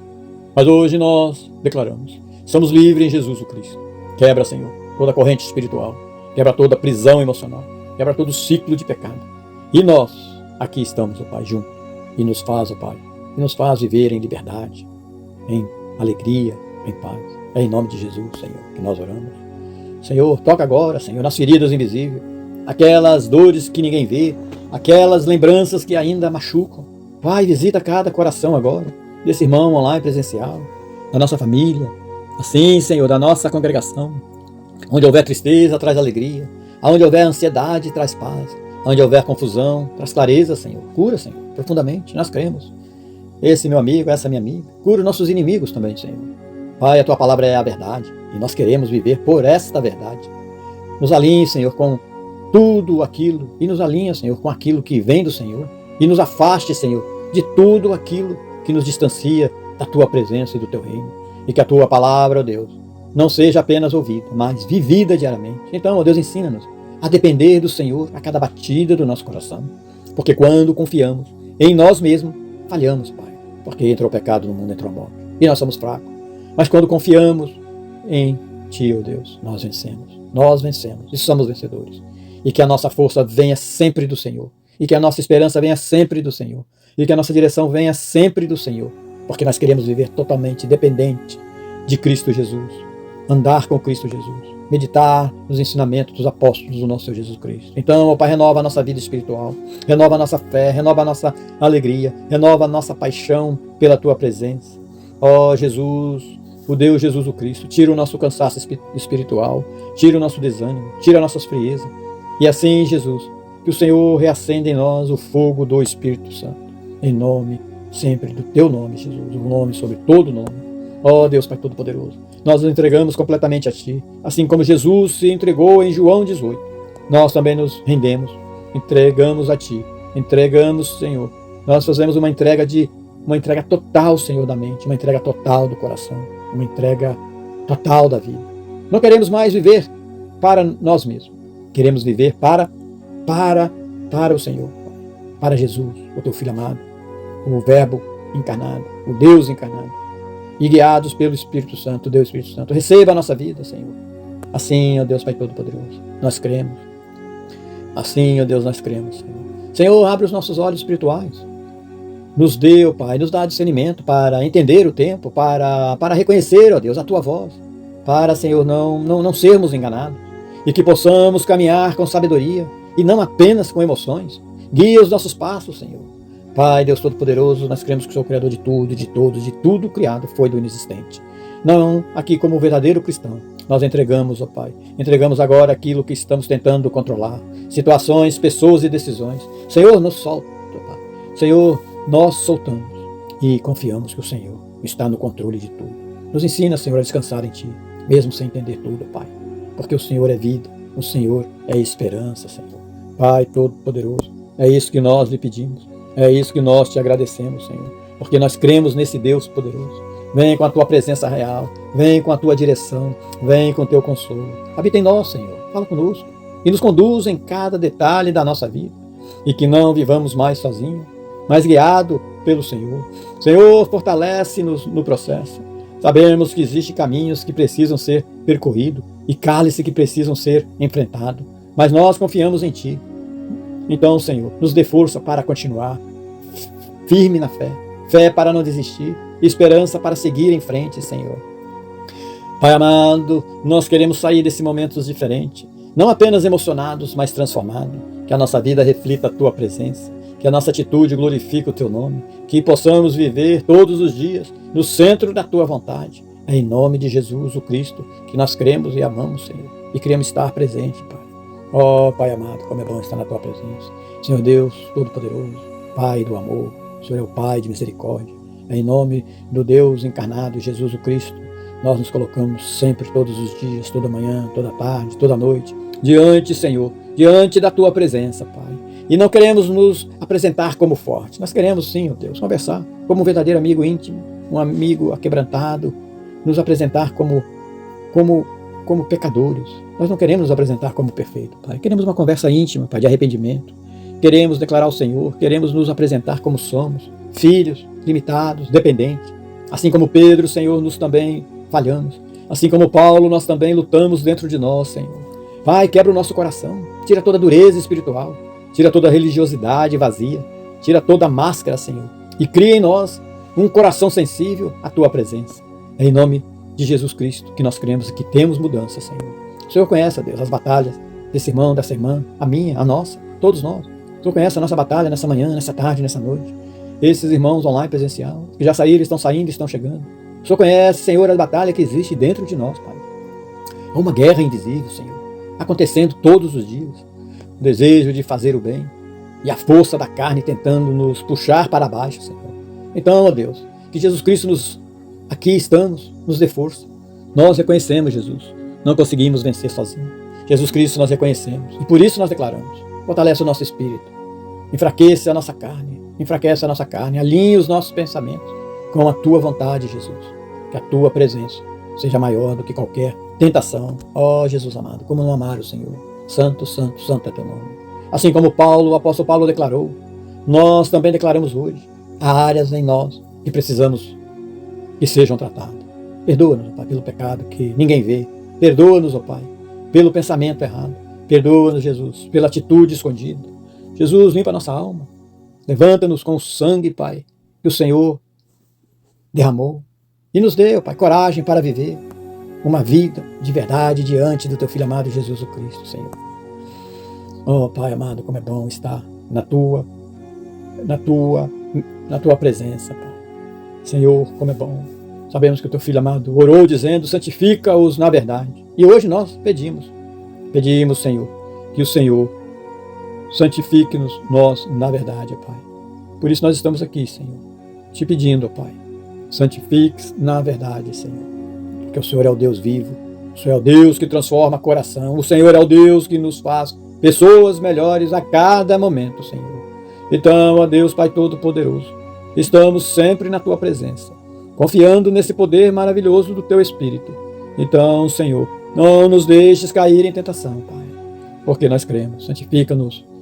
Mas hoje nós declaramos, somos livres em Jesus o Cristo. Quebra, Senhor, toda corrente espiritual, quebra toda prisão emocional, quebra todo ciclo de pecado. E nós, aqui estamos, ó Pai, juntos. E nos faz, ó Pai, e nos faz viver em liberdade, em alegria, em paz. É em nome de Jesus, Senhor, que nós oramos. Senhor, toca agora, Senhor, nas feridas invisíveis, aquelas dores que ninguém vê, aquelas lembranças que ainda machucam. Pai, visita cada coração agora, desse irmão online presencial, da nossa família, assim, Senhor, da nossa congregação. Onde houver tristeza, traz alegria. Onde houver ansiedade, traz paz. Onde houver confusão, traz clareza, Senhor. Cura, Senhor, profundamente, nós cremos. Esse meu amigo, essa minha amiga. Cura os nossos inimigos também, Senhor. Pai, a Tua palavra é a verdade. E nós queremos viver por esta verdade. Nos alinhe, Senhor, com tudo aquilo. E nos alinhe, Senhor, com aquilo que vem do Senhor. E nos afaste, Senhor, de tudo aquilo que nos distancia da Tua presença e do Teu reino. E que a Tua palavra, ó Deus, não seja apenas ouvida, mas vivida diariamente. Então, ó Deus, ensina-nos a depender do Senhor a cada batida do nosso coração. Porque quando confiamos em nós mesmos, falhamos, Pai. Porque entra o pecado no mundo, entra a morte. E nós somos fracos. Mas quando confiamos em Ti, ó Deus, nós vencemos. Nós vencemos e somos vencedores. E que a nossa força venha sempre do Senhor. E que a nossa esperança venha sempre do Senhor. E que a nossa direção venha sempre do Senhor. Porque nós queremos viver totalmente dependente de Cristo Jesus. Andar com Cristo Jesus. Meditar nos ensinamentos dos apóstolos do nosso Senhor Jesus Cristo. Então, ó Pai, renova a nossa vida espiritual, renova a nossa fé, renova a nossa alegria, renova a nossa paixão pela Tua presença. Ó Jesus, o Deus Jesus o Cristo, tira o nosso cansaço espiritual, tira o nosso desânimo, tira a nossa frieza. E assim, Jesus, que o Senhor reacenda em nós o fogo do Espírito Santo. Em nome, sempre do Teu nome, Jesus, o nome sobre todo nome. Ó Deus Pai Todo-Poderoso, nós nos entregamos completamente a Ti, assim como Jesus se entregou em João 18. Nós também nos rendemos, entregamos a Ti, entregamos, Senhor. Nós fazemos uma entrega total, Senhor, da mente, uma entrega total do coração, uma entrega total da vida. Não queremos mais viver para nós mesmos, queremos viver para o Senhor, para Jesus, o Teu Filho amado, o Verbo encarnado, o Deus encarnado. e guiados pelo Espírito Santo, Deus Espírito Santo. Receba a nossa vida, Senhor. Assim, ó Deus Pai Todo-Poderoso, nós cremos. Assim, ó Deus, nós cremos, Senhor. Senhor, abre os nossos olhos espirituais. Nos dê, ó Pai, nos dá discernimento para entender o tempo, para reconhecer, ó Deus, a Tua voz. Para, Senhor, não sermos enganados. E que possamos caminhar com sabedoria e não apenas com emoções. Guia os nossos passos, Senhor. Pai, Deus Todo-Poderoso, nós cremos que o Senhor é o Criador de tudo, de todos, de tudo criado foi do inexistente. Não, aqui como verdadeiro cristão, nós entregamos, ó Pai, entregamos agora aquilo que estamos tentando controlar, situações, pessoas e decisões. Senhor, nos solta, ó Pai. Senhor, nós soltamos e confiamos que o Senhor está no controle de tudo. Nos ensina, Senhor, a descansar em Ti, mesmo sem entender tudo, Pai, porque o Senhor é vida, o Senhor é esperança, Senhor. Pai Todo-Poderoso, é isso que nós lhe pedimos, é isso que nós te agradecemos, Senhor, porque nós cremos nesse Deus poderoso. Vem com a Tua presença real, vem com a Tua direção, vem com o Teu consolo. Habita em nós, Senhor, fala conosco e nos conduz em cada detalhe da nossa vida e que não vivamos mais sozinhos, mas guiado pelo Senhor. Senhor, fortalece-nos no processo. Sabemos que existem caminhos que precisam ser percorridos e cálices que precisam ser enfrentados, mas nós confiamos em Ti. Então, Senhor, nos dê força para continuar firme na fé, fé para não desistir, esperança para seguir em frente, Senhor. Pai amado, nós queremos sair desse momento diferente, não apenas emocionados, mas transformados, que a nossa vida reflita a Tua presença, que a nossa atitude glorifique o Teu nome, que possamos viver todos os dias no centro da Tua vontade. É em nome de Jesus, o Cristo, que nós cremos e amamos, Senhor, e queremos estar presente, Pai. Ó Pai amado, como é bom estar na Tua presença. Senhor Deus Todo-Poderoso, Pai do amor, o Senhor é o Pai de misericórdia. É em nome do Deus encarnado, Jesus o Cristo, nós nos colocamos sempre, todos os dias, toda manhã, toda tarde, toda noite, diante, Senhor, diante da Tua presença, Pai. E não queremos nos apresentar como fortes. Nós queremos, sim, ó Deus, conversar como um verdadeiro amigo íntimo, um amigo aquebrantado, nos apresentar como pecadores. Nós não queremos nos apresentar como perfeito, Pai. Queremos uma conversa íntima, Pai, de arrependimento. Queremos declarar ao Senhor, queremos nos apresentar como somos, filhos, limitados, dependentes. Assim como Pedro, Senhor, nós também falhamos. Assim como Paulo, nós também lutamos dentro de nós, Senhor. Pai, quebra o nosso coração, tira toda a dureza espiritual, tira toda a religiosidade vazia, tira toda a máscara, Senhor, e cria em nós um coração sensível à Tua presença. É em nome de Jesus Cristo que nós cremos e que temos mudança, Senhor. O Senhor conhece, Deus, as batalhas desse irmão, dessa irmã, a minha, a nossa, todos nós. O Senhor conhece a nossa batalha nessa manhã, nessa tarde, nessa noite. Esses irmãos online presencial, que já saíram, estão saindo, estão chegando. O Senhor conhece, Senhor, a batalha que existe dentro de nós, Pai. Há uma guerra invisível, Senhor, acontecendo todos os dias. O desejo de fazer o bem e a força da carne tentando nos puxar para baixo, Senhor. Então, ó Deus, que Jesus Cristo aqui estamos, nos dê força. Nós reconhecemos, Jesus, não conseguimos vencer sozinhos. Jesus Cristo nós reconhecemos e por isso nós declaramos. Fortalece o nosso espírito, enfraquece a nossa carne, alinhe os nossos pensamentos com a Tua vontade, Jesus. Que a Tua presença seja maior do que qualquer tentação. Ó Jesus amado, como não amar o Senhor? Santo, santo, santo é Teu nome. Assim como o apóstolo Paulo declarou, nós também declaramos hoje, há áreas em nós que precisamos que sejam tratadas. Perdoa-nos, Pai, pelo pecado que ninguém vê. Perdoa-nos, ó Pai, pelo pensamento errado. Perdoa-nos, Jesus, pela atitude escondida. Jesus, limpa a nossa alma. Levanta-nos com o sangue, Pai, que o Senhor derramou. E nos dê, ó Pai, coragem para viver uma vida de verdade diante do Teu Filho amado Jesus o Cristo, Senhor. Oh, Pai amado, como é bom estar na Tua presença, Pai. Senhor, como é bom. Sabemos que o Teu Filho amado orou dizendo, santifica-os na verdade. E hoje nós pedimos, Senhor, que o Senhor santifique-nos nós na verdade, ó Pai. Por isso nós estamos aqui, Senhor, te pedindo, ó Pai, santifique-os na verdade, Senhor. Porque o Senhor é o Deus vivo, o Senhor é o Deus que transforma coração, o Senhor é o Deus que nos faz pessoas melhores a cada momento, Senhor. Então, ó Deus, Pai Todo-Poderoso, estamos sempre na Tua presença, confiando nesse poder maravilhoso do Teu Espírito. Então, Senhor, não nos deixes cair em tentação, Pai, porque nós cremos.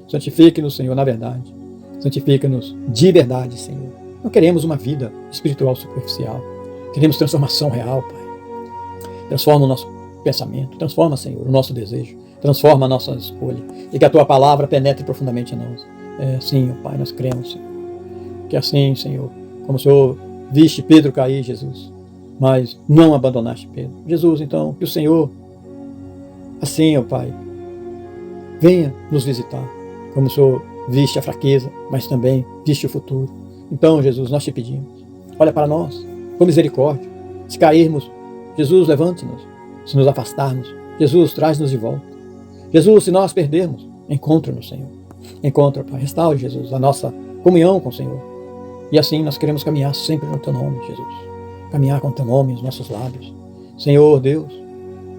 Santifique-nos, Senhor, na verdade. Santifica-nos de verdade, Senhor. Não queremos uma vida espiritual superficial. Queremos transformação real, Pai. Transforma o nosso pensamento, transforma, Senhor, o nosso desejo, transforma a nossa escolha, e que a Tua palavra penetre profundamente em nós. Sim, Pai, nós cremos, Senhor. Que assim, Senhor, como o Senhor viste Pedro cair, Jesus, mas não abandonaste Pedro. Jesus, então, que o Senhor, assim, ó Pai, venha nos visitar, como o Senhor viste a fraqueza, mas também viste o futuro. Então, Jesus, nós te pedimos, olha para nós, com misericórdia. Se cairmos, Jesus, levante-nos. Se nos afastarmos, Jesus, traz-nos de volta. Jesus, se nós perdermos, encontra-nos, Senhor. Encontra, Pai, restaure, Jesus, a nossa comunhão com o Senhor. E assim nós queremos caminhar sempre no Teu nome, Jesus. Caminhar com o Teu nome nos nossos lábios. Senhor Deus,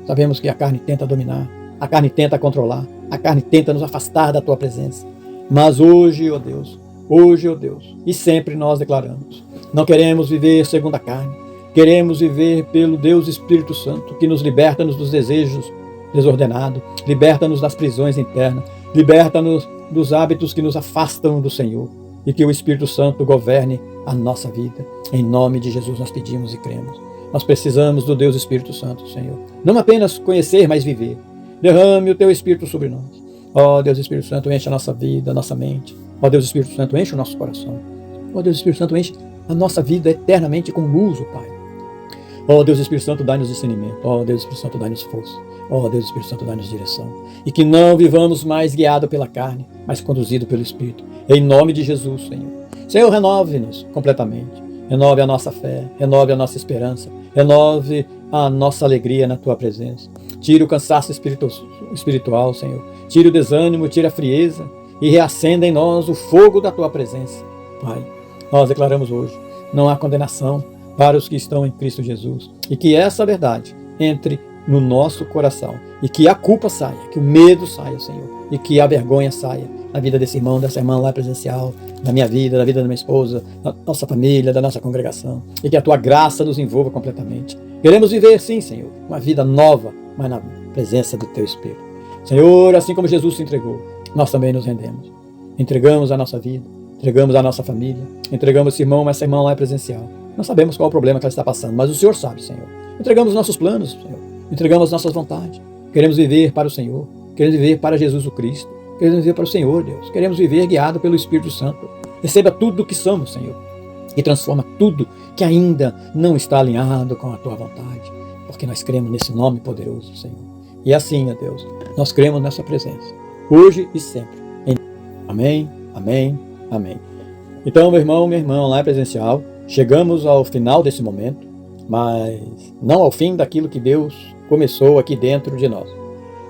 sabemos que a carne tenta dominar, a carne tenta controlar, a carne tenta nos afastar da Tua presença. Mas hoje, ó Deus, e sempre nós declaramos, não queremos viver segundo a carne, queremos viver pelo Deus Espírito Santo, que nos liberta-nos dos desejos desordenados, liberta-nos das prisões internas, liberta-nos dos hábitos que nos afastam do Senhor, e que o Espírito Santo governe a nossa vida. Em nome de Jesus nós pedimos e cremos. Nós precisamos do Deus Espírito Santo, Senhor. Não apenas conhecer, mas viver. Derrame o Teu Espírito sobre nós. Ó Deus Espírito Santo, enche a nossa vida, a nossa mente. Ó Deus Espírito Santo, enche o nosso coração. Ó Deus Espírito Santo, enche a nossa vida eternamente com luz, Pai. Ó Deus Espírito Santo, dá-nos discernimento. Ó Deus Espírito Santo, dá-nos força. Ó Deus Espírito Santo, dá-nos direção. E que não vivamos mais guiados pela carne, mas conduzidos pelo Espírito. Em nome de Jesus, Senhor. Senhor, renove-nos completamente. Renove a nossa fé, renove a nossa esperança, renove a nossa alegria na Tua presença. Tire o cansaço espiritual, Senhor. Tire o desânimo, tire a frieza e reacenda em nós o fogo da Tua presença. Pai, nós declaramos hoje, não há condenação para os que estão em Cristo Jesus. E que essa verdade entre no nosso coração. E que a culpa saia, que o medo saia, Senhor. E que a vergonha saia na vida desse irmão, dessa irmã lá presencial, da minha vida, da vida da minha esposa, da nossa família, da nossa congregação. E que a Tua graça nos envolva completamente. Queremos viver, sim, Senhor, uma vida nova, mas na presença do Teu Espírito. Senhor, assim como Jesus se entregou, nós também nos rendemos. Entregamos a nossa vida, entregamos a nossa família, entregamos esse irmão, essa irmã lá presencial. Não sabemos qual é o problema que ela está passando, mas o Senhor sabe, Senhor. Entregamos nossos planos, Senhor. Entregamos nossas vontades. Queremos viver para o Senhor. Queremos viver para Jesus o Cristo. Queremos viver para o Senhor, Deus. Queremos viver guiado pelo Espírito Santo. Receba tudo o que somos, Senhor. E transforma tudo que ainda não está alinhado com a Tua vontade. Porque nós cremos nesse nome poderoso, Senhor. E assim, ó Deus, nós cremos nessa presença. Hoje e sempre. Amém, amém, amém. Então, meu irmão, minha irmã, lá presencial, chegamos ao final desse momento, mas não ao fim daquilo que Deus começou aqui dentro de nós.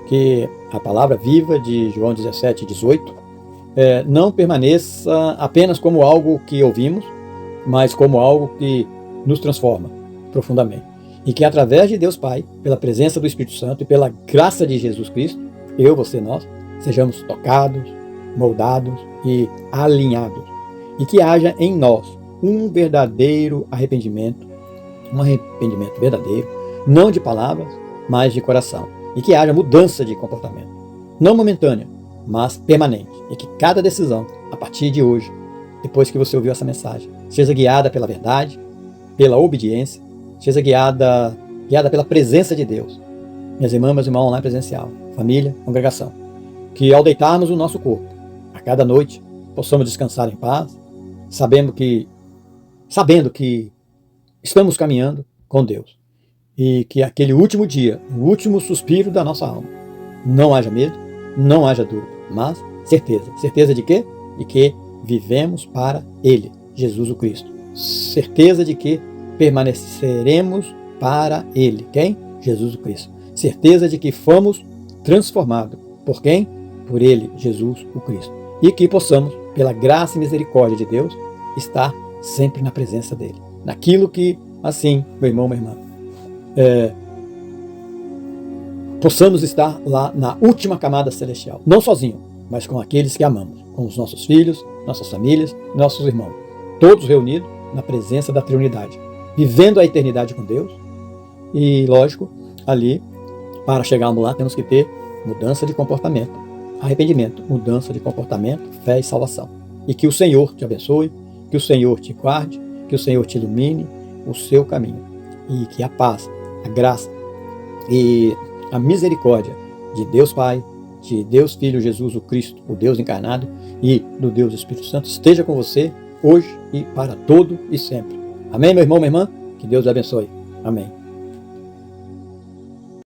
Que a palavra viva de João 17:18 não permaneça apenas como algo que ouvimos, mas como algo que nos transforma profundamente. E que através de Deus Pai, pela presença do Espírito Santo e pela graça de Jesus Cristo, eu, você, nós, sejamos tocados, moldados e alinhados. E que haja em nós um verdadeiro arrependimento, um arrependimento verdadeiro, não de palavras, mas de coração. E que haja mudança de comportamento, não momentânea, mas permanente. E que cada decisão, a partir de hoje, depois que você ouviu essa mensagem, seja guiada pela verdade, pela obediência, seja guiada pela presença de Deus. Minhas irmãs, meus irmãos online presencial, família, congregação. Que ao deitarmos o nosso corpo, a cada noite, possamos descansar em paz, sabendo que estamos caminhando com Deus. E que aquele último dia, o último suspiro da nossa alma, não haja medo, não haja dúvida, mas certeza. Certeza de quê? De que vivemos para Ele, Jesus o Cristo. Certeza de que permaneceremos para Ele. Quem? Jesus o Cristo. Certeza de que fomos transformados. Por quem? Por Ele, Jesus o Cristo. E que possamos, pela graça e misericórdia de Deus, estar sempre na presença dEle. Naquilo que, assim, meu irmão, minha irmã, possamos estar lá na última camada celestial. Não sozinho, mas com aqueles que amamos. Com os nossos filhos, nossas famílias, nossos irmãos. Todos reunidos na presença da Trindade. Vivendo a eternidade com Deus. E, lógico, ali, para chegarmos lá, temos que ter mudança de comportamento, arrependimento, mudança de comportamento, fé e salvação. E que o Senhor te abençoe, que o Senhor te guarde, que o Senhor te ilumine o seu caminho. e que a paz, a graça e a misericórdia de Deus Pai, de Deus Filho Jesus o Cristo, o Deus encarnado, e do Deus Espírito Santo esteja com você hoje e para todo e sempre. Amém, meu irmão, minha irmã? Que Deus abençoe. Amém.